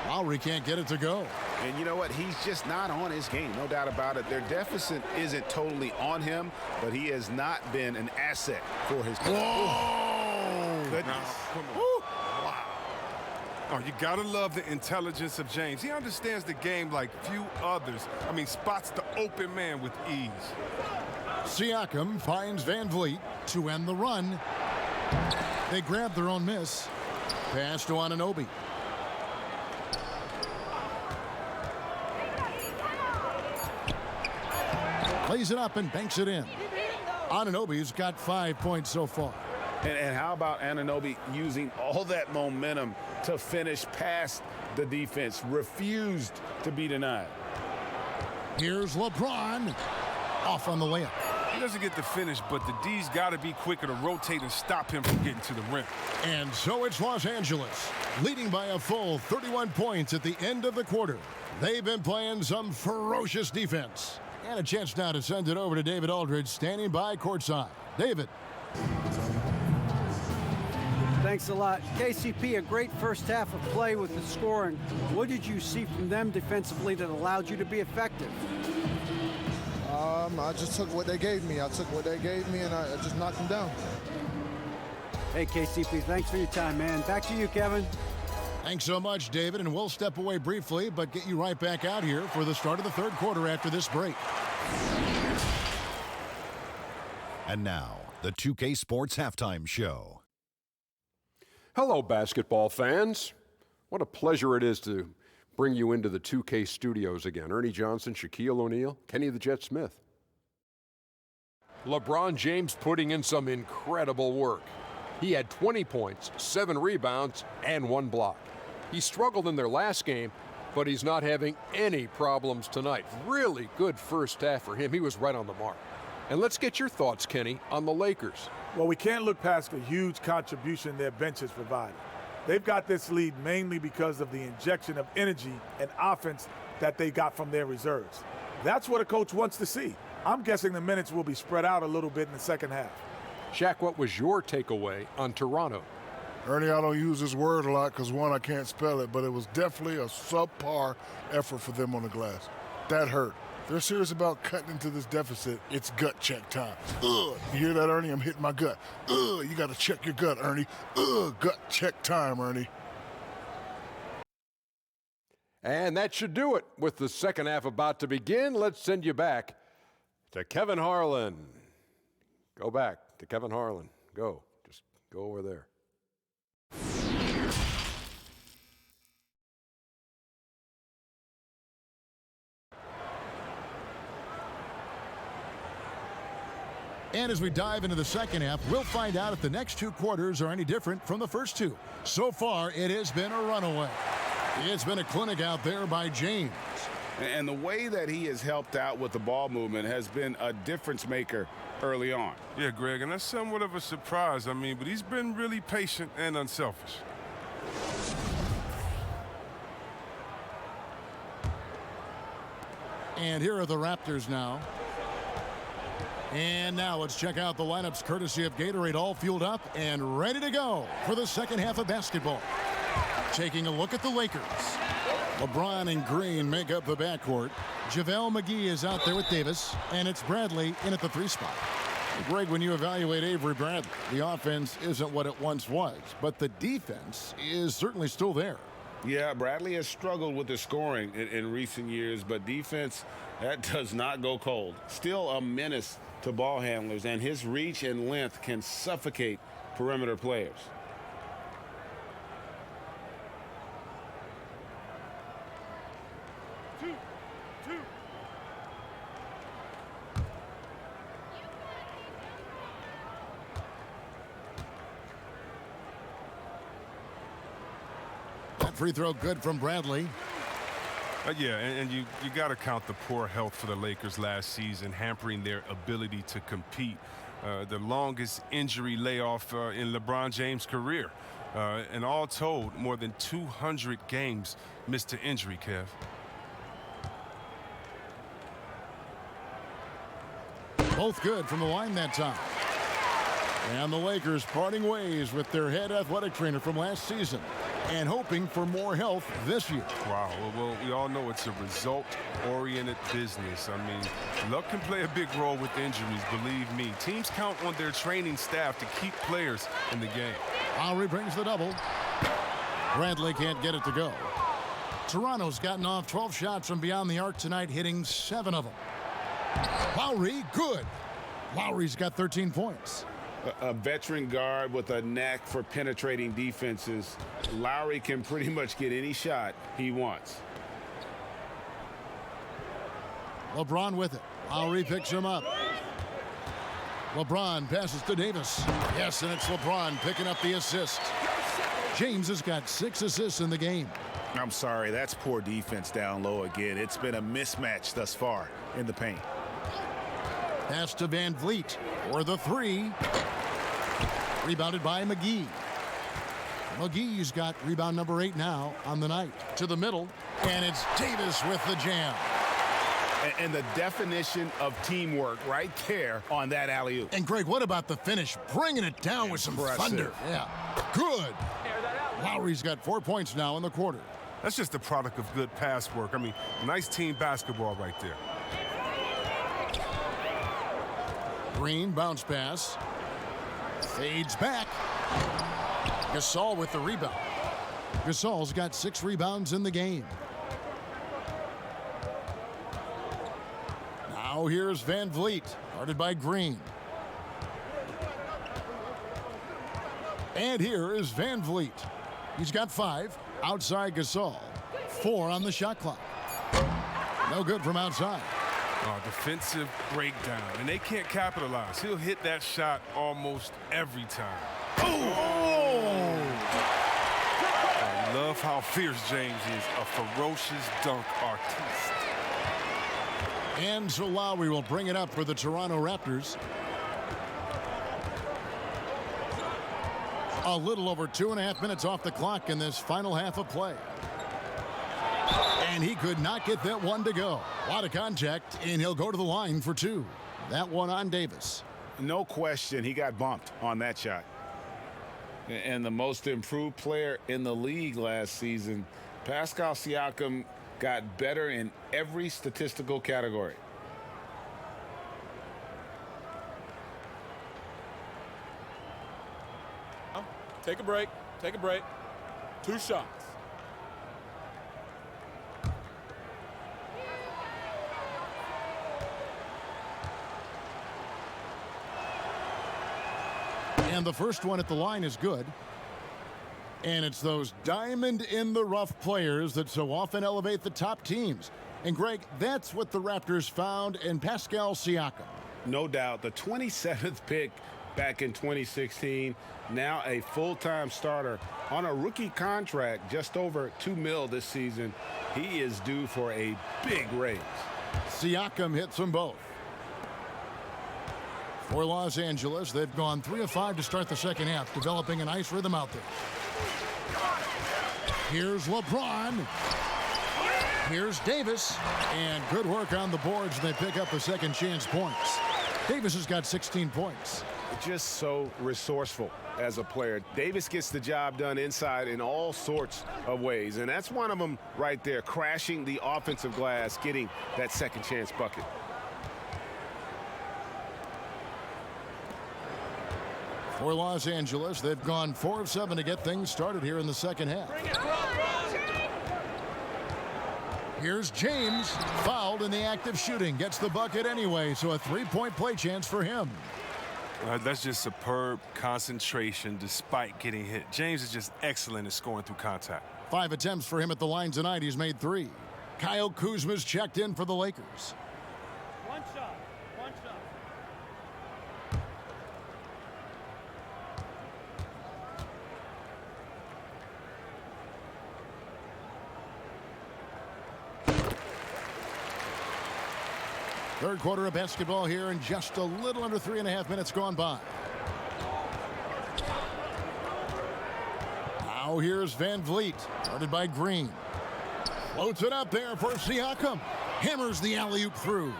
Speaker 1: Lowry can't get it to go.
Speaker 7: And you know what? He's just not on his game, no doubt about it. Their deficit isn't totally on him, but he has not been an asset for his team.
Speaker 1: Whoa!
Speaker 7: Goodness.
Speaker 2: Come on. Wow. Oh, you got to love the intelligence of James. He understands the game like few others. I mean, spots the open man with ease.
Speaker 1: Siakam finds Van Vliet to end the run. They grab their own miss. Pass to Anunoby. Plays it up and banks it in. Anunoby's got 5 points so far.
Speaker 7: And how about Anunoby using all that momentum to finish past the defense? Refused to be denied.
Speaker 1: Here's LeBron. Off on the layup.
Speaker 2: He doesn't get the finish, but the D's got to be quicker to rotate and stop him from getting to the rim.
Speaker 1: And so it's Los Angeles, leading by a full 31 points at the end of the quarter. They've been playing some ferocious defense. And a chance now to send it over to David Aldridge, standing by courtside. David.
Speaker 5: Thanks a lot. KCP, a great first half of play with the scoring. What did you see from them defensively that allowed you to be effective?
Speaker 8: I just took what they gave me. I took what they gave me, and I just knocked them down.
Speaker 5: Hey, KCP, thanks for your time, man. Back to you, Kevin.
Speaker 1: Thanks so much, David, and we'll step away briefly, but get you right back out here for the start of the third quarter after this break.
Speaker 9: And now, the 2K Sports Halftime Show.
Speaker 10: Hello, basketball fans. What a pleasure it is to bring you into the 2K studios again. Ernie Johnson, Shaquille O'Neal, Kenny the Jet Smith. LeBron James putting in some incredible work. He had 20 points, 7 rebounds, and 1 block. He struggled in their last game, but he's not having any problems tonight. Really good first half for him. He was right on the mark. And let's get your thoughts, Kenny, on the Lakers.
Speaker 11: Well, we can't look past the huge contribution their bench has provided. They've got this lead mainly because of the injection of energy and offense that they got from their reserves. That's what a coach wants to see. I'm guessing the minutes will be spread out a little bit in the second half.
Speaker 10: Shaq, what was your takeaway on Toronto?
Speaker 8: Ernie, I don't use this word a lot because, one, I can't spell it, but it was definitely a subpar effort for them on the glass. That hurt. If they're serious about cutting into this deficit, it's gut check time. Ugh. You hear that, Ernie? I'm hitting my gut. Ugh. You got to check your gut, Ernie. Ugh. Gut check time, Ernie.
Speaker 10: And that should do it. With the second half about to begin, let's send you back to Kevin Harlan. Go back to Kevin Harlan. Go. Just go over there.
Speaker 1: And as we dive into the second half, we'll find out if the next 2 quarters are any different from the first 2. So far, it has been a runaway. It's been a clinic out there by James.
Speaker 7: And the way that he has helped out with the ball movement has been a difference maker early on.
Speaker 2: Yeah, Greg, and that's somewhat of a surprise. I mean, but he's been really patient and unselfish.
Speaker 1: And here are the Raptors now. And now let's check out the lineups courtesy of Gatorade, all fueled up and ready to go for the second half of basketball. Taking a look at the Lakers. LeBron and Green make up the backcourt. JaVale McGee is out there with Davis, and it's Bradley in at the 3 spot. Greg, when you evaluate Avery Bradley, the offense isn't what it once was, but the defense is certainly still there.
Speaker 7: Yeah, Bradley has struggled with the scoring in recent years, but defense, that does not go cold. Still a menace to ball handlers, and his reach and length can suffocate perimeter players.
Speaker 1: That free throw good from Bradley.
Speaker 2: Yeah, and you got to count the poor health for the Lakers last season, hampering their ability to compete. The longest injury layoff in LeBron James' career. And all told, more than 200 games missed to injury, Kev.
Speaker 1: Both good from the line that time. And the Lakers parting ways with their head athletic trainer from last season and hoping for more health this year.
Speaker 2: Wow, well, we all know it's a result-oriented business. I mean, luck can play a big role with injuries, believe me. Teams count on their training staff to keep players in the game.
Speaker 1: Lowry brings the double. Bradley can't get it to go. Toronto's gotten off 12 shots from beyond the arc tonight, hitting 7 of them. Lowry, good. Lowry's got 13 points.
Speaker 7: A veteran guard with a knack for penetrating defenses. Lowry can pretty much get any shot he wants.
Speaker 1: LeBron with it. Lowry picks him up. LeBron passes to Davis. Yes, and it's LeBron picking up the assist. James has got 6 assists in the game.
Speaker 3: I'm sorry, that's poor defense down low again. It's been a mismatch thus far in the paint.
Speaker 1: Pass to Van Vliet for the 3. Rebounded by McGee. McGee's got rebound number 8 now on the night. To the middle, and it's Davis with the jam.
Speaker 3: And the definition of teamwork right there on that alley-oop.
Speaker 1: And Greg, what about the finish? Bringing it down with some thunder. Yeah, good. Lowry's got 4 points now in the quarter.
Speaker 2: That's just a product of good pass work. I mean, nice team basketball right there.
Speaker 1: Green bounce pass. Fades back. Gasol with the rebound. Gasol's got 6 rebounds in the game. Now here's Van Vliet, guarded by Green. And here is Van Vliet. He's got 5 outside Gasol. 4 on the shot clock. No good from outside.
Speaker 2: Oh, defensive breakdown, and they can't capitalize. He'll hit that shot almost every time.
Speaker 1: Oh!
Speaker 2: I love how fierce James is, a ferocious dunk artiste.
Speaker 1: And so Lowry will bring it up for the Toronto Raptors. A little over 2.5 minutes off the clock in this final half of play. And he could not get that one to go. A lot of contact, and he'll go to the line for 2. That one on Davis.
Speaker 7: No question, he got bumped on that shot. And the most improved player in the league last season, Pascal Siakam, got better in every statistical category.
Speaker 4: Take a break. Take a break. 2 shots.
Speaker 1: And the first one at the line is good. And it's those diamond-in-the-rough players that so often elevate the top teams. And, Greg, that's what the Raptors found in Pascal Siakam.
Speaker 7: No doubt. The 27th pick back in 2016, now a full-time starter on a rookie contract, just over $2 million this season. He is due for a big raise.
Speaker 1: Siakam hits them both. For Los Angeles, they've gone 3 of 5 to start the second half, developing a nice rhythm out there. Here's LeBron. Here's Davis. And good work on the boards. They pick up the second chance points. Davis has got 16 points.
Speaker 3: Just so resourceful as a player. Davis gets the job done inside in all sorts of ways. And that's one of them right there, crashing the offensive glass, getting that second chance bucket.
Speaker 1: For Los Angeles, they've gone 4 of 7 to get things started here in the second half. Here's James, fouled in the act of shooting. Gets the bucket anyway, so a 3-point play chance for him.
Speaker 2: That's just superb concentration despite getting hit. James is just excellent at scoring through contact.
Speaker 1: 5 attempts for him at the line tonight. He's made 3. Kyle Kuzma's checked in for the Lakers.
Speaker 5: One shot. One shot.
Speaker 1: Third quarter of basketball here, and just a little under 3.5 minutes gone by. Now here's Van Vliet, guarded by Green. Floats it up there for Siakam. Hammers the alley-oop through.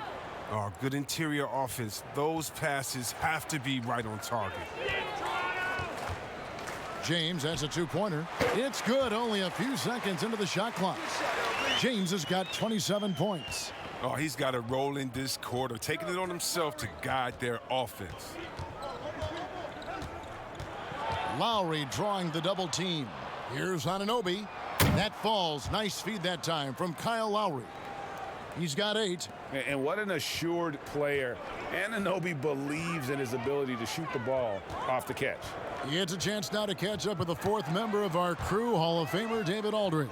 Speaker 2: Oh, good interior offense. Those passes have to be right on target.
Speaker 1: James has a 2-pointer. It's good, only a few seconds into the shot clock. James has got 27 points.
Speaker 2: Oh, he's got a role in this quarter, taking it on himself to guide their offense.
Speaker 1: Lowry drawing the double team. Here's Anunoby. That falls. Nice feed that time from Kyle Lowry. He's got 8.
Speaker 7: And what an assured player. Anunoby believes in his ability to shoot the ball off the catch.
Speaker 1: He gets a chance now to catch up with the 4th member of our crew, Hall of Famer David Aldridge.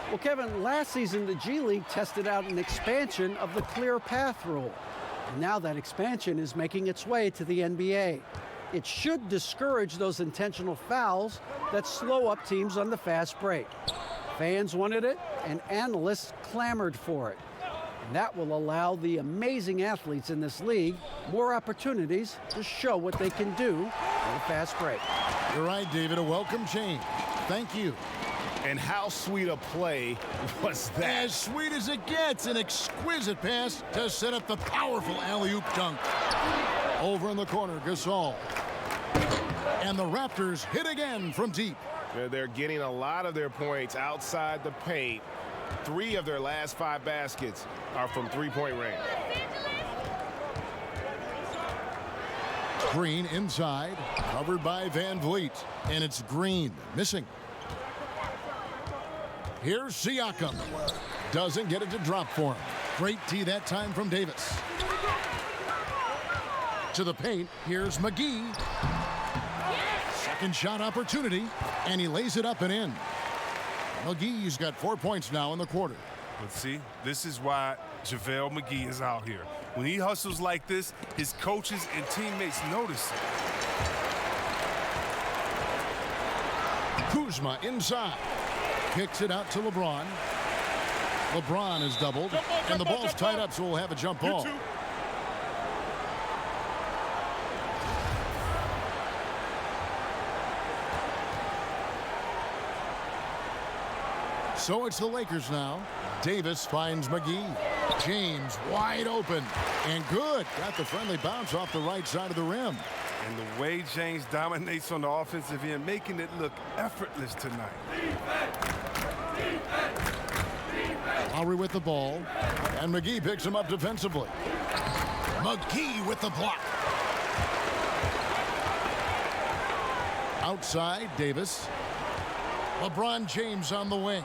Speaker 5: Well, Kevin, last season the G League tested out an expansion of the clear path rule. And now that expansion is making its way to the NBA. It should discourage those intentional fouls that slow up teams on the fast break. Fans wanted it, and analysts clamored for it. And that will allow the amazing athletes in this league more opportunities to show what they can do on a fast break.
Speaker 1: You're right, David. A welcome change. Thank you.
Speaker 3: And how sweet a play was that?
Speaker 1: As sweet as it gets, an exquisite pass to set up the powerful alley-oop dunk. Over in the corner, Gasol. And the Raptors hit again from deep.
Speaker 3: They're getting a lot of their points outside the paint. 3 of their last 5 baskets are from 3-point range.
Speaker 1: Green inside, covered by Van Vliet. And it's Green missing. Here's Siakam. Doesn't get it to drop for him. Great tee that time from Davis. To the paint, here's McGee. Second shot opportunity, and he lays it up and in. McGee's got 4 points now in the quarter.
Speaker 2: But see, this is why JaVale McGee is out here. When he hustles like this, his coaches and teammates notice it.
Speaker 1: Kuzma inside. Kicks it out to LeBron. LeBron is doubled, and the ball's tied up, so we'll have a jump ball. So it's the Lakers now. Davis finds McGee. James wide open and good. Got the friendly bounce off the right side of the rim.
Speaker 2: And the way James dominates on the offensive end, making it look effortless tonight.
Speaker 1: Lowry with the ball, and McGee picks him up defensively. McGee with the block. Outside, Davis. LeBron James on the wing.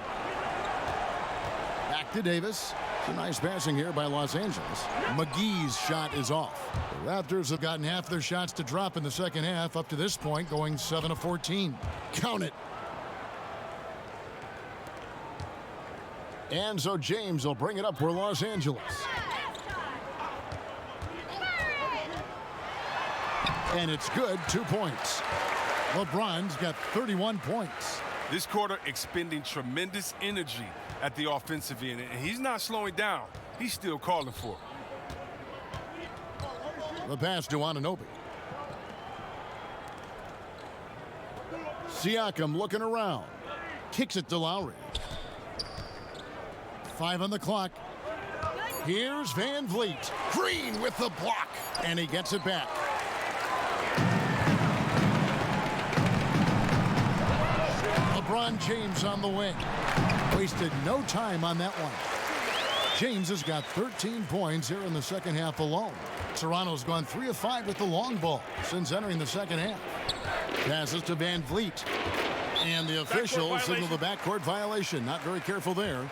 Speaker 1: Back to Davis. It's a nice passing here by Los Angeles. McGee's shot is off. The Raptors have gotten half their shots to drop in the second half up to this point, going 7 of 14. Count it. And so James will bring it up for Los Angeles. And it's good, 2 points. LeBron's got 31 points.
Speaker 2: This quarter expending tremendous energy at the offensive end, and he's not slowing down. He's still calling for it.
Speaker 1: The pass to Anunoby. Siakam looking around. Kicks it to Lowry. 5 on the clock. Here's Van Vliet. Green with the block, and he gets it back. LeBron James on the wing. Wasted no time on that one. James has got 13 points here in the second half alone. Toronto's gone 3 of 5 with the long ball since entering the second half. Passes to Van Vliet. And the official signaled the backcourt violation. Not very careful there.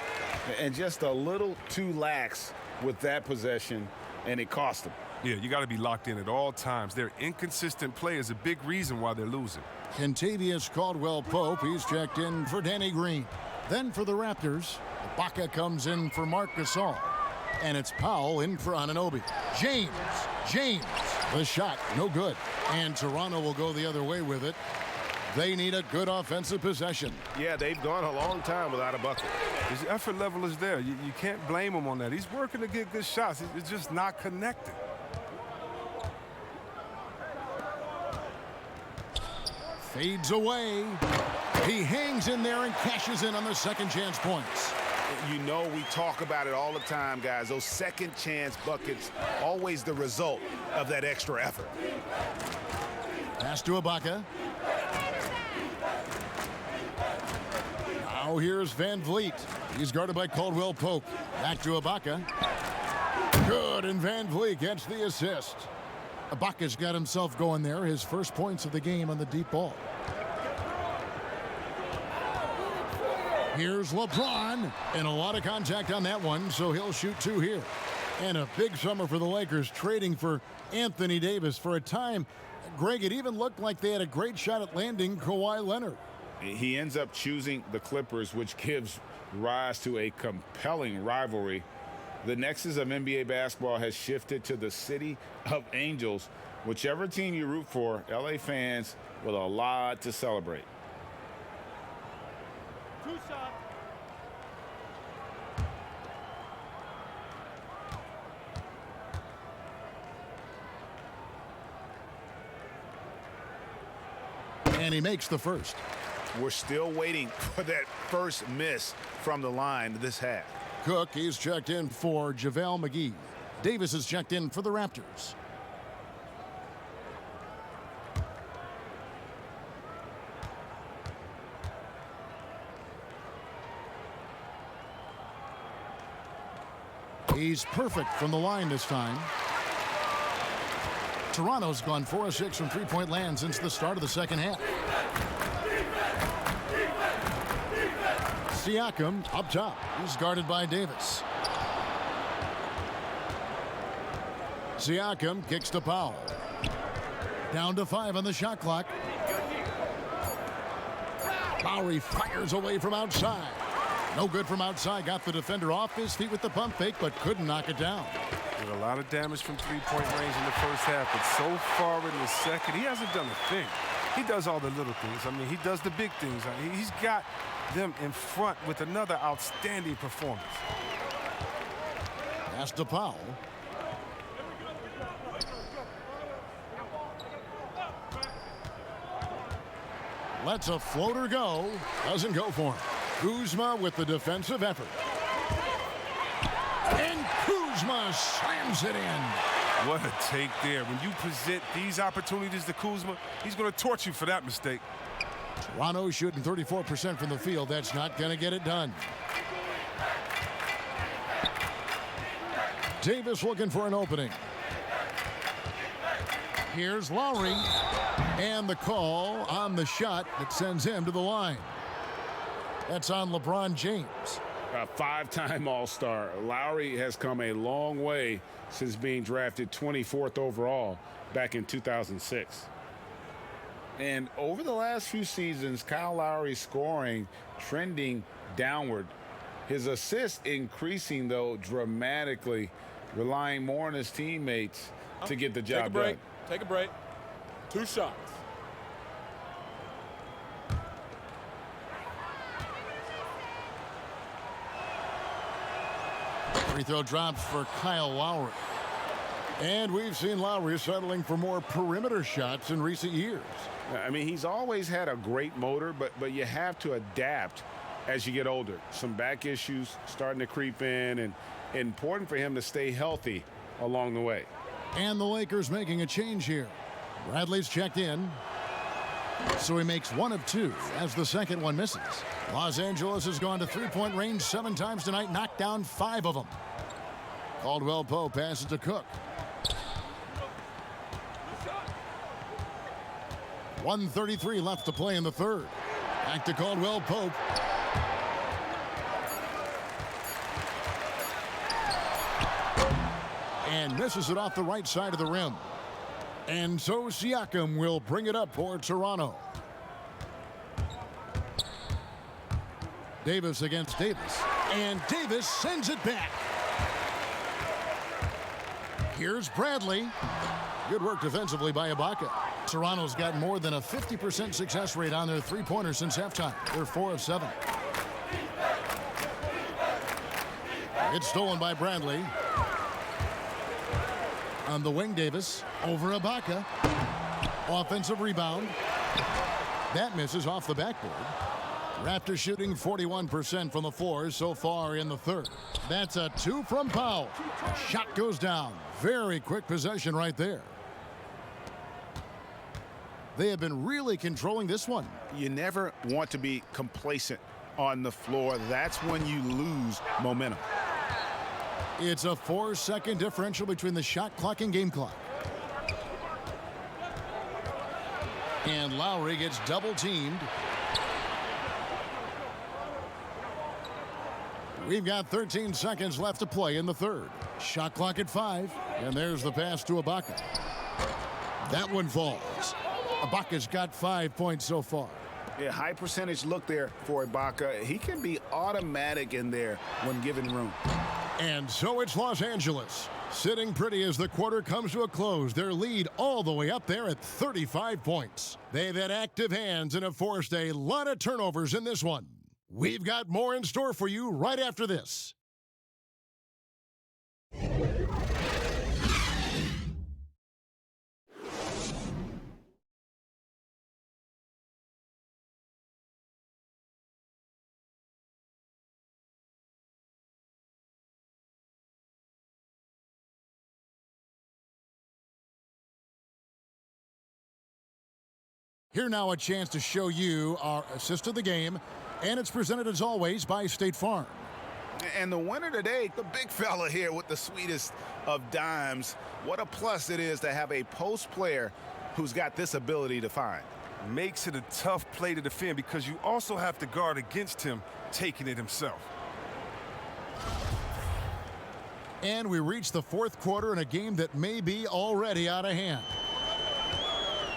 Speaker 7: And just a little too lax with that possession, and it cost them.
Speaker 2: Yeah, you got to be locked in at all times. Their inconsistent play is a big reason why they're losing.
Speaker 1: Kentavious Caldwell-Pope, he's checked in for Danny Green. Then for the Raptors, Ibaka comes in for Marc Gasol. And it's Powell in for Anunoby. James, the shot, no good. And Toronto will go the other way with it. They need a good offensive possession.
Speaker 3: Yeah, they've gone a long time without a bucket.
Speaker 2: His effort level is there. You can't blame him on that. He's working to get good shots. It's just not connected.
Speaker 1: Fades away. He hangs in there and cashes in on the second chance points.
Speaker 3: You know, we talk about it all the time, guys. Those second chance buckets, always the result of that extra effort.
Speaker 1: Pass to Ibaka. Now here's Van Vliet. He's guarded by Caldwell-Pope. Back to Ibaka. Good, and Van Vliet gets the assist. Ibaka's got himself going there. His first points of the game on the deep ball. Here's LeBron, and a lot of contact on that one, so he'll shoot 2 here. And a big summer for the Lakers, trading for Anthony Davis. For a time, Greg, it even looked like they had a great shot at landing Kawhi Leonard.
Speaker 7: He ends up choosing the Clippers, which gives rise to a compelling rivalry. The nexus of NBA basketball has shifted to the city of angels. Whichever team you root for, LA fans with a lot to celebrate.
Speaker 4: 2 shots.
Speaker 1: And he makes the first.
Speaker 3: We're still waiting for that first miss from the line this half.
Speaker 1: Cook, he's checked in for JaVale McGee. Davis is checked in for the Raptors. He's perfect from the line this time. Toronto's gone 4 of 6 from three-point land since the start of the second half. Siakam up top. He's guarded by Davis. Siakam kicks to Powell. Down to 5 on the shot clock. Lowry fires away from outside. No good from outside. Got the defender off his feet with the pump fake, but couldn't knock it down.
Speaker 2: Did a lot of damage from three-point range in the first half, but so far in the second, he hasn't done a thing. He does all the little things. I mean, he does the big things. He's got them in front with another outstanding performance.
Speaker 1: Pass to Powell. Lets a floater go. Doesn't go for him. Kuzma with the defensive effort. And Kuzma slams it in.
Speaker 2: What a take there. When you present these opportunities to Kuzma, he's going to torch you for that mistake.
Speaker 1: Toronto shooting 34% from the field. That's not going to get it done. Davis looking for an opening. Here's Lowry. And the call on the shot that sends him to the line. That's on LeBron James.
Speaker 7: A five-time All-Star. Lowry has come a long way since being drafted 24th overall back in 2006. And over the last few seasons, Kyle Lowry's scoring trending downward. His assists increasing, though, dramatically, relying more on his teammates to get the job done.
Speaker 4: Take a break. 2 shots.
Speaker 1: Free throw drops for Kyle Lowry. And we've seen Lowry settling for more perimeter shots in recent years.
Speaker 7: I mean, he's always had a great motor, but you have to adapt as you get older. Some back issues starting to creep in, and important for him to stay healthy along the way.
Speaker 1: And the Lakers making a change here. Bradley's checked in. So he makes 1 of 2 as the second one misses. Los Angeles has gone to three-point range 7 times tonight, knocked down 5 of them. Caldwell Pope passes to Cook. 1:33 left to play in the third. Back to Caldwell Pope. And misses it off the right side of the rim. And so Siakam will bring it up for Toronto. Davis against Davis. And Davis sends it back. Here's Bradley. Good work defensively by Ibaka. Toronto's got more than a 50% success rate on their three-pointers since halftime. They're 4 of 7. It's stolen by Bradley. On the wing, Davis over Ibaka. Offensive rebound. That misses off the backboard. Raptors shooting 41% from the floor so far in the third. That's a 2 from Powell. Shot goes down. Very quick possession right there. They have been really controlling this one.
Speaker 3: You never want to be complacent on the floor. That's when you lose momentum.
Speaker 1: It's a 4-second differential between the shot clock and game clock. And Lowry gets double teamed. We've got 13 seconds left to play in the third. Shot clock at 5. And there's the pass to Ibaka. That one falls. Ibaka's got 5 points so far.
Speaker 3: Yeah, high percentage look there for Ibaka. He can be automatic in there when given room.
Speaker 1: And so it's Los Angeles, sitting pretty as the quarter comes to a close. Their lead all the way up there at 35 points. They've had active hands and have forced a lot of turnovers in this one. We've got more in store for you right after this. Here now a chance to show you our assist of the game, and it's presented as always by State Farm.
Speaker 3: And the winner today, the big fella here with the sweetest of dimes. What a plus it is to have a post player who's got this ability to find.
Speaker 2: Makes it a tough play to defend because you also have to guard against him taking it himself.
Speaker 1: And we reach the fourth quarter in a game that may be already out of hand.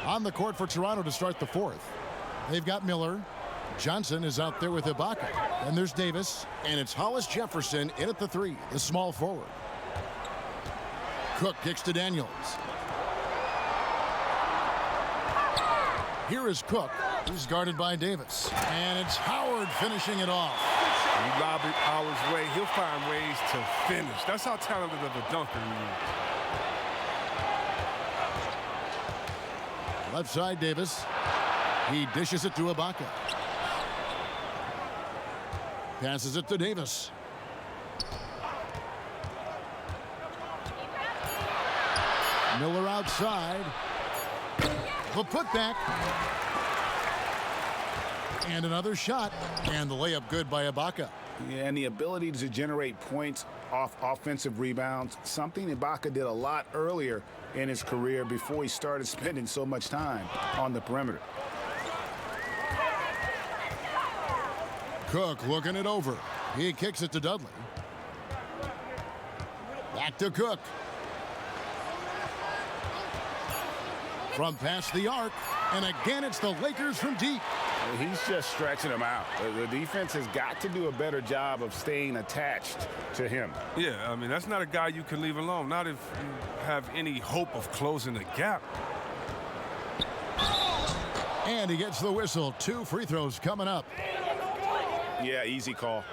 Speaker 1: On the court for Toronto to start the fourth. They've got Miller. Johnson is out there with Ibaka. And there's Davis. And it's Hollis Jefferson in at the 3, the small forward. Cook kicks to Daniels. Here is Cook. He's guarded by Davis. And it's Howard finishing it off.
Speaker 2: You lob it Howard's way, he'll find ways to finish. That's how talented of a dunker he is.
Speaker 1: Left side, Davis. He dishes it to Ibaka. Passes it to Davis. Miller outside. The putback. And another shot. And the layup good by Ibaka.
Speaker 7: Yeah, and the ability to generate points off offensive rebounds, something Ibaka did a lot earlier in his career before he started spending so much time on the perimeter.
Speaker 1: Cook looking it over. He kicks it to Dudley. Back to Cook. From past the arc. And again, it's the Lakers from deep.
Speaker 7: He's just stretching them out. The defense has got to do a better job of staying attached to him.
Speaker 2: Yeah, I mean, that's not a guy you can leave alone. Not if you have any hope of closing the gap.
Speaker 1: And he gets the whistle. 2 free throws coming up.
Speaker 7: Yeah, easy call.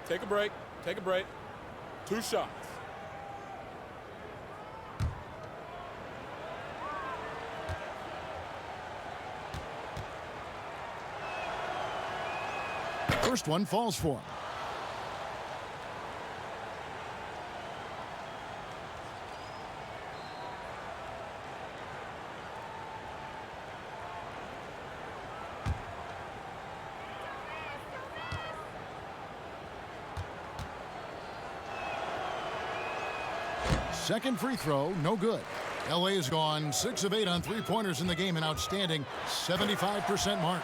Speaker 4: Take a break. Take a break. 2 shots.
Speaker 1: First one falls for him. Second free throw, no good. LA has gone 6 of 8 on 3-pointers in the game, an outstanding 75% mark.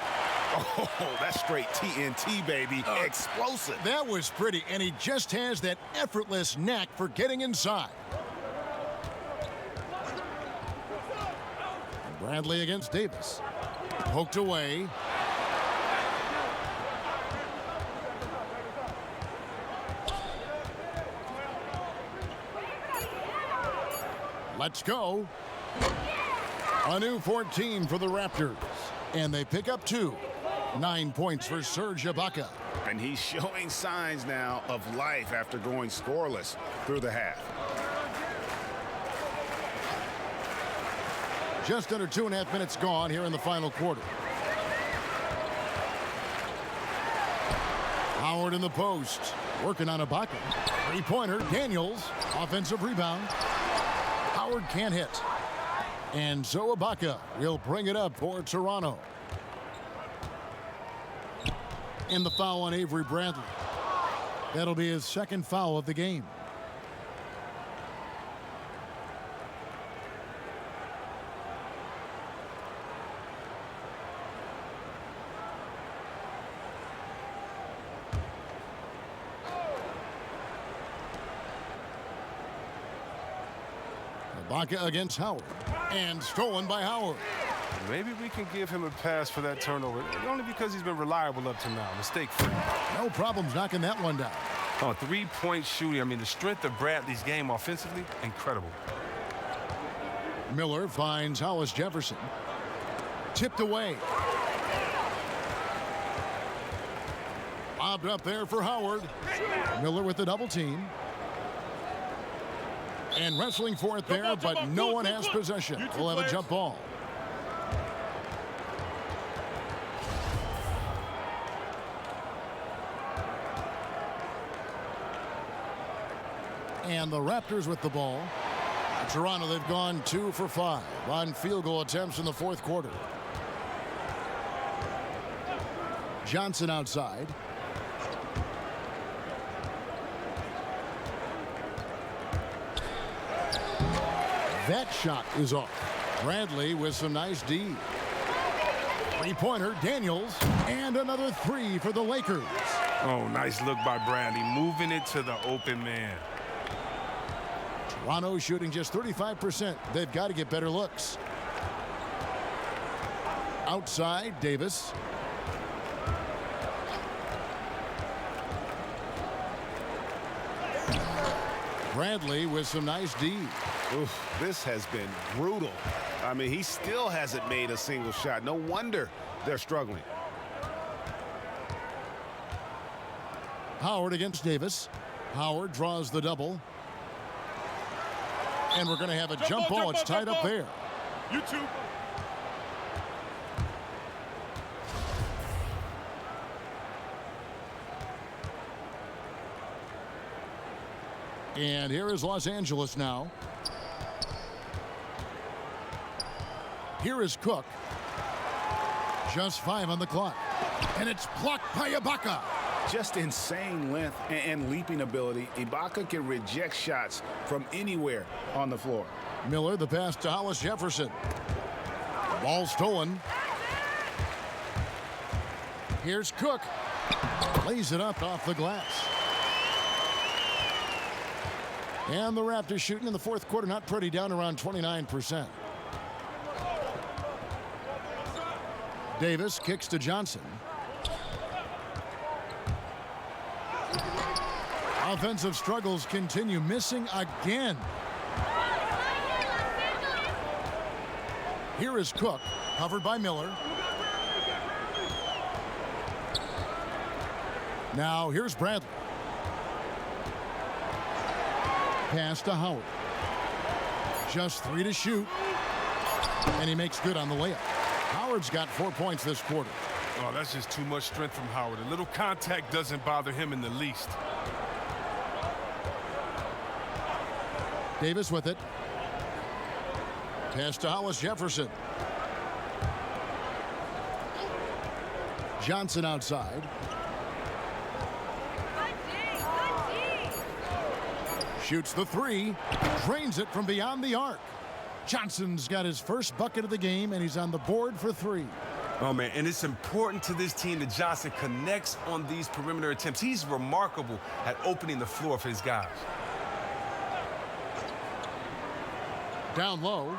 Speaker 7: Oh, that's straight TNT, baby. Explosive.
Speaker 1: That was pretty, and he just has that effortless knack for getting inside. And Bradley against Davis. Poked away. Let's go. A new 14 for the Raptors. And they pick up 2. 9 points for Serge Ibaka.
Speaker 7: And he's showing signs now of life after going scoreless through the half.
Speaker 1: Just under 2.5 minutes gone here in the final quarter. Howard in the post. Working on Ibaka. 3-pointer. Daniels. Offensive rebound. Howard can't hit. And so Ibaka will bring it up for Toronto. And the foul on Avery Bradley. That'll be his second foul of the game. Ibaka against Howard. And stolen by Howard.
Speaker 2: Maybe we can give him a pass for that turnover, only because he's been reliable up to now. Mistake-free.
Speaker 1: No problems knocking that one down.
Speaker 2: Oh, 3-point shooting. I mean, the strength of Bradley's game offensively, incredible.
Speaker 1: Miller finds Hollis Jefferson. Tipped away. Lobbed up there for Howard. Miller with the double team. And wrestling for it there, but no one has possession. We'll have a jump ball. And the Raptors with the ball. Toronto, they've gone 2 for 5 on field goal attempts in the fourth quarter. Johnson outside. That shot is off. Bradley with some nice D. Three-pointer, Daniels, and another three for the Lakers.
Speaker 2: Oh, nice look by Bradley, moving it to the open man.
Speaker 1: Toronto shooting just 35%. They've got to get better looks. Outside, Davis. Bradley with some nice D.
Speaker 3: Oof, this has been brutal. I mean, he still hasn't made a single shot. No wonder they're struggling.
Speaker 1: Howard against Davis. Howard draws the double. And we're going to have a jump ball. It's tied up there.
Speaker 4: You two.
Speaker 1: And here is Los Angeles now. Here is Cook. Just 5 on the clock. And it's blocked by Ibaka.
Speaker 7: Just insane length and leaping ability. Ibaka can reject shots from anywhere on the floor.
Speaker 1: Miller, the pass to Hollis Jefferson. Ball stolen. Here's Cook. Lays it up off the glass. And the Raptors shooting in the fourth quarter, not pretty, down around 29%. Davis kicks to Johnson. Offensive struggles continue, missing again. Here is Cook, covered by Miller. Now here's Bradley. Pass to Howard. Just 3 to shoot. And he makes good on the layup. Howard's got 4 points this quarter.
Speaker 2: Oh, that's just too much strength from Howard. A little contact doesn't bother him in the least.
Speaker 1: Davis with it. Pass to Hollis Jefferson. Johnson outside. Shoots the 3. Drains it from beyond the arc. Johnson's got his first bucket of the game, and he's on the board for 3.
Speaker 2: Oh, man, and it's important to this team that Johnson connects on these perimeter attempts. He's remarkable at opening the floor for his guys.
Speaker 1: Down low.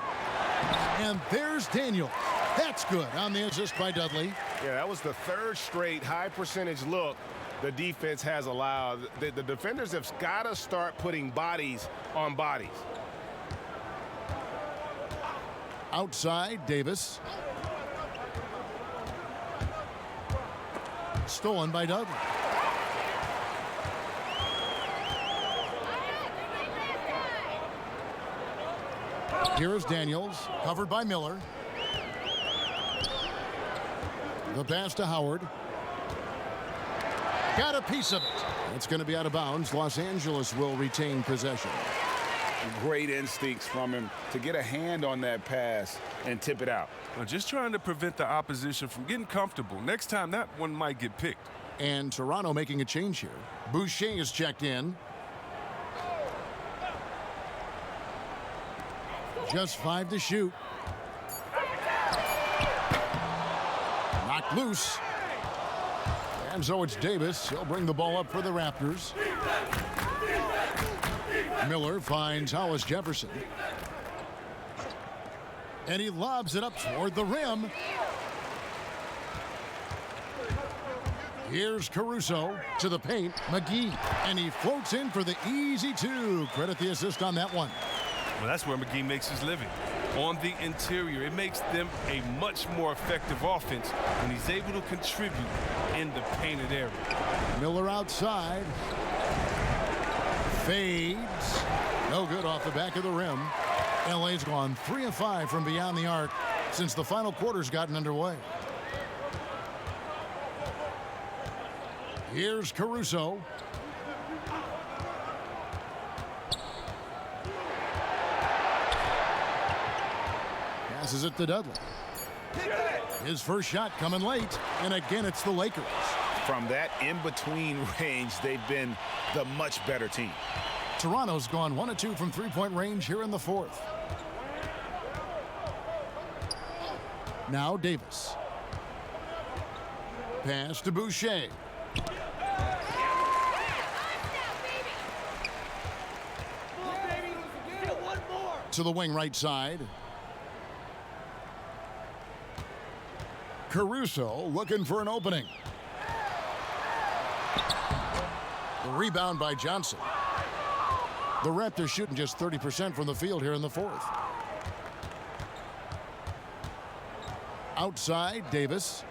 Speaker 1: And there's Daniel. That's good on the assist by Dudley.
Speaker 3: Yeah, that was the 3rd straight high percentage look the defense has allowed. The defenders have got to start putting bodies on bodies.
Speaker 1: Outside, Davis. Stolen by Dudley. Here is Daniels, covered by Miller. The pass to Howard. Got a piece of it. It's going to be out of bounds. Los Angeles will retain possession.
Speaker 7: Great instincts from him to get a hand on that pass and tip it out.
Speaker 2: Well, just trying to prevent the opposition from getting comfortable. Next time, that one might get picked.
Speaker 1: And Toronto making a change here. Boucher is checked in. Just 5 to shoot. Knocked loose. And so it's Davis. He'll bring the ball up for the Raptors. Miller finds Hollis Jefferson. And he lobs it up toward the rim. Here's Caruso to the paint. McGee. And he floats in for the easy 2. Credit the assist on that one.
Speaker 2: Well, that's where McGee makes his living. On the interior, it makes them a much more effective offense when he's able to contribute in the painted area.
Speaker 1: Miller outside. Fades. No good off the back of the rim. LA's gone 3 of 5 from beyond the arc since the final quarter's gotten underway. Here's Caruso. Passes it to Dudley. His first shot coming late, and again it's the Lakers.
Speaker 7: From that in-between range, they've been the much better team.
Speaker 1: Toronto's gone 1 of 2 from 3-point range here in the fourth. Now Davis. Pass to Boucher. To the wing right side. Caruso looking for an opening. The rebound by Johnson. The Raptors shooting just 30% from the field here in the fourth. Outside, Davis.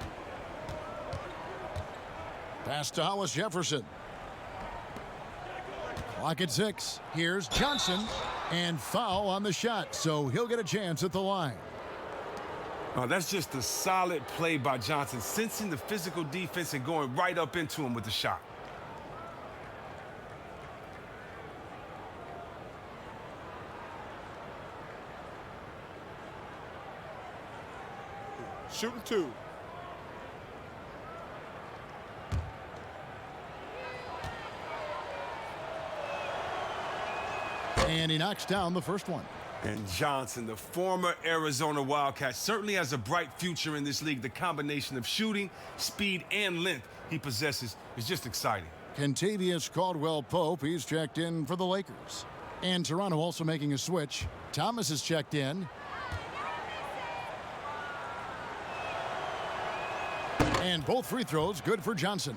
Speaker 1: Pass to Hollis Jefferson. Clock at 6. Here's Johnson. And foul on the shot, so he'll get a chance at the line.
Speaker 2: That's just a solid play by Johnson, sensing the physical defense and going right up into him with the shot.
Speaker 4: Shooting 2.
Speaker 1: And he knocks down the first one.
Speaker 2: And Johnson, the former Arizona Wildcat, certainly has a bright future in this league. The combination of shooting, speed, and length he possesses is just exciting.
Speaker 1: Kentavious Caldwell-Pope, he's checked in for the Lakers. And Toronto also making a switch. Thomas is checked in. And both free throws good for Johnson.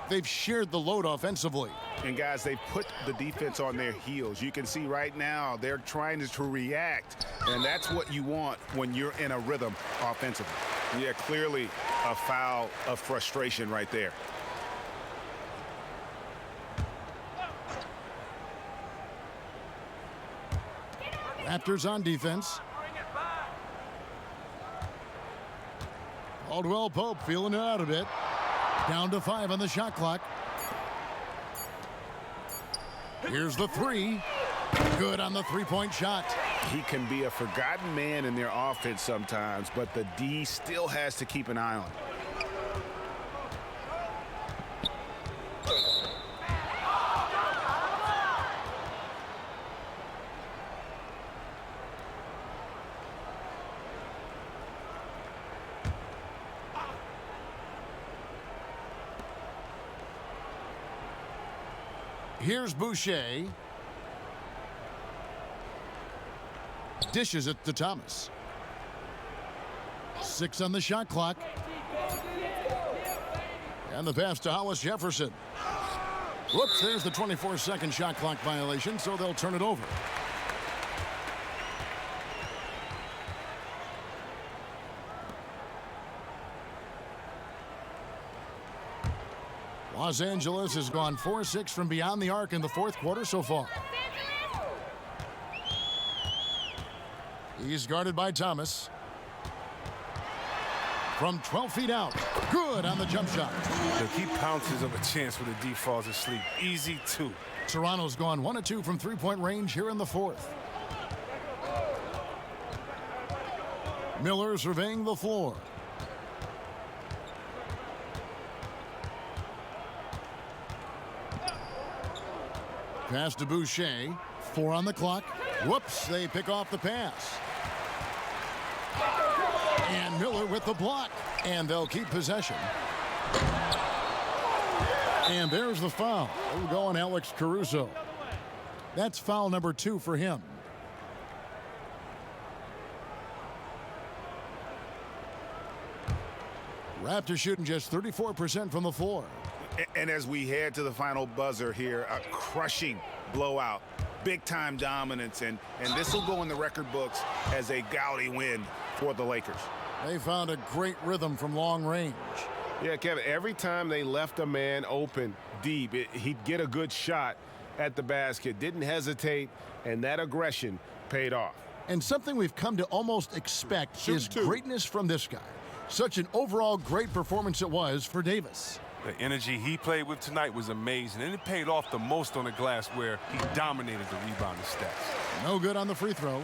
Speaker 1: They've shared the load offensively.
Speaker 3: And guys, they put the defense on their heels. You can see right now they're trying to react, and that's what you want when you're in a rhythm offensively. Yeah, clearly a foul of frustration right there.
Speaker 1: Raptors on defense. Caldwell-Pope feeling it out a bit. Down to 5 on the shot clock. Here's the 3. Good on the three-point shot.
Speaker 3: He can be a forgotten man in their offense sometimes, but the D still has to keep an eye on him.
Speaker 1: Here's Boucher. Dishes it to Thomas. 6 on the shot clock. And the pass to Hollis Jefferson. Whoops, there's the 24-second shot clock violation, so they'll turn it over. Los Angeles has gone 4-6 from beyond the arc in the fourth quarter so far. He's guarded by Thomas. From 12 feet out. Good on the jump shot.
Speaker 2: He pounces of a chance when the D falls asleep. Easy 2.
Speaker 1: Toronto's gone 1 of 2 from three-point range here in the fourth. Miller surveying the floor. Pass to Boucher. 4 on the clock. Whoops, they pick off the pass. And Miller with the block. And they'll keep possession. And there's the foul. We're going Alex Caruso. That's foul number 2 for him. Raptors shooting just 34% from the floor.
Speaker 3: And as we head to the final buzzer here, a crushing blowout, big-time dominance, and this will go in the record books as a gaudy win for the Lakers.
Speaker 1: They found a great rhythm from long range.
Speaker 3: Yeah, Kevin, every time they left a man open deep, he'd get a good shot at the basket, didn't hesitate, and that aggression paid off.
Speaker 1: And something we've come to almost expect is greatness from this guy. Such an overall great performance it was for Davis.
Speaker 2: The energy he played with tonight was amazing, and it paid off the most on the glass where he dominated the rebounding stats.
Speaker 1: No good on the free throw.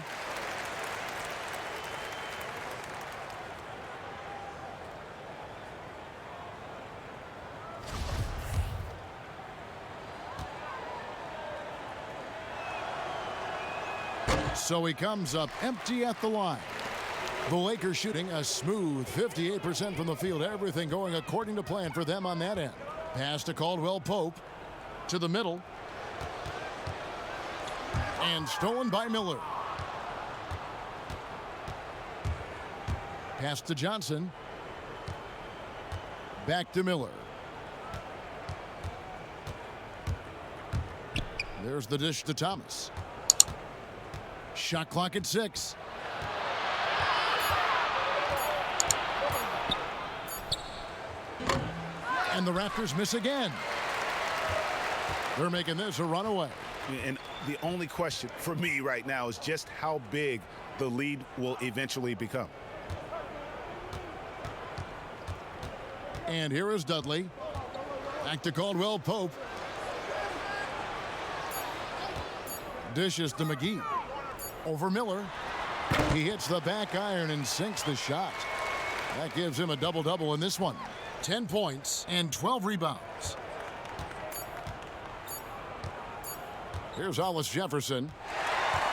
Speaker 1: So he comes up empty at the line. The Lakers shooting a smooth 58% from the field. Everything going according to plan for them on that end. Pass to Caldwell Pope to the middle. And stolen by Miller. Pass to Johnson. Back to Miller. There's the dish to Thomas. Shot clock at 6. And the Raptors miss again. They're making this a runaway.
Speaker 3: And the only question for me right now is just how big the lead will eventually become.
Speaker 1: And here is Dudley. Back to Caldwell Pope. Dishes to McGee. Over Miller. He hits the back iron and sinks the shot. That gives him a double-double in this one. 10 points and 12 rebounds. Here's Hollis Jefferson.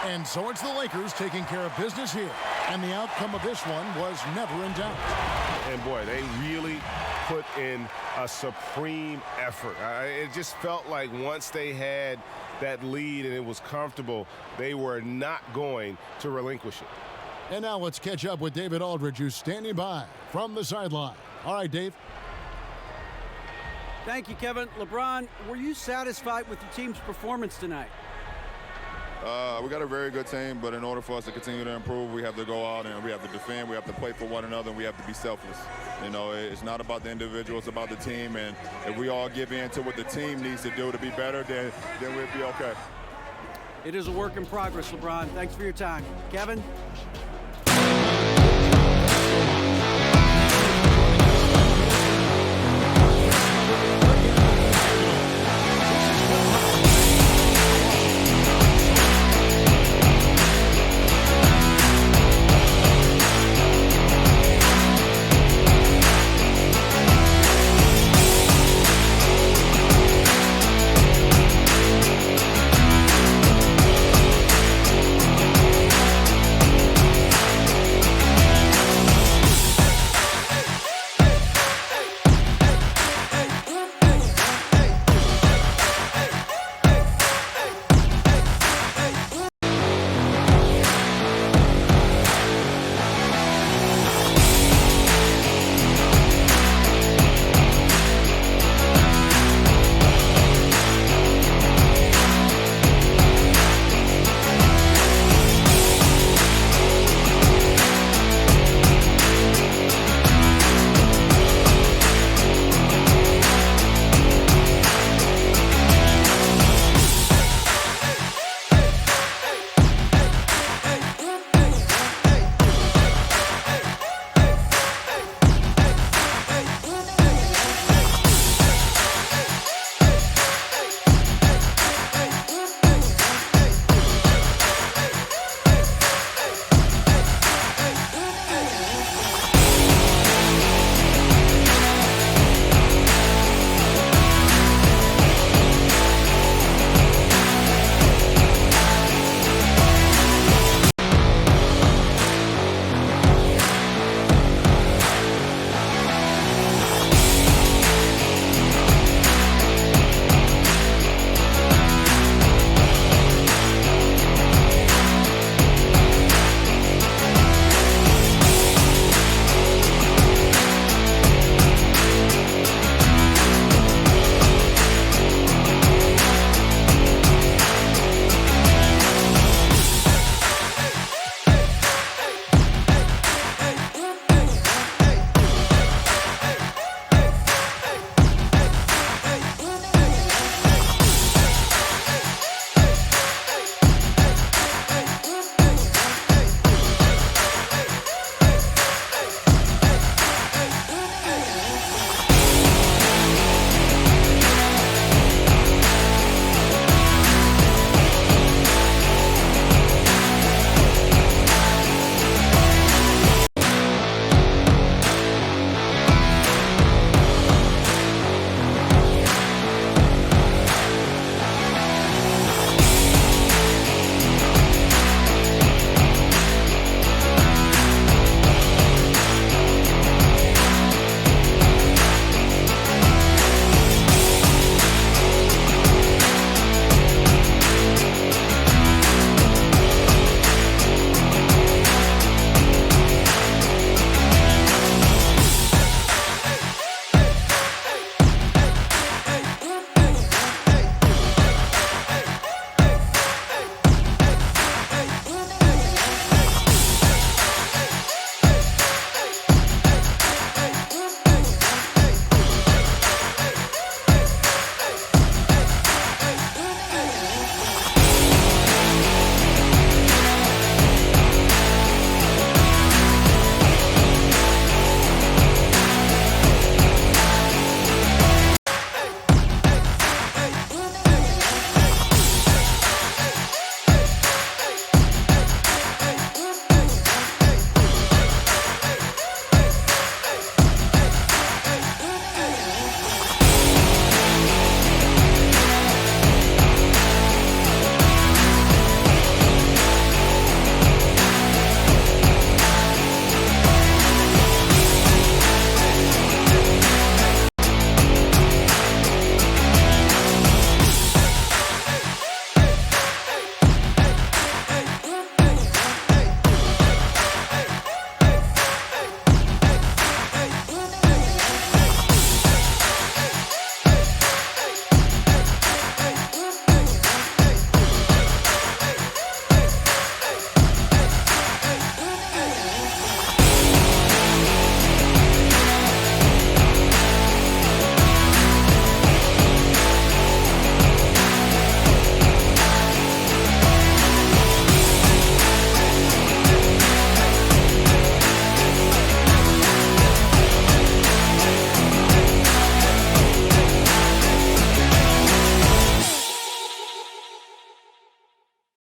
Speaker 1: And so it's the Lakers taking care of business here. And the outcome of this one was never in doubt.
Speaker 3: And boy, they really put in a supreme effort. It just felt like once they had that lead and it was comfortable, they were not going to relinquish it.
Speaker 1: And now let's catch up with David Aldridge, who's standing by from the sideline. All right, Dave.
Speaker 5: Thank you, Kevin. LeBron, were you satisfied with the team's performance tonight?
Speaker 6: We got a very good team, but in order for us to continue to improve, we have to go out and we have to defend, we have to play for one another, and we have to be selfless. You know, it's not about the individual, it's about the team, and if we all give in to what the team needs to do to be better, then we'll be okay.
Speaker 5: It is a work in progress, LeBron. Thanks for your time. Kevin?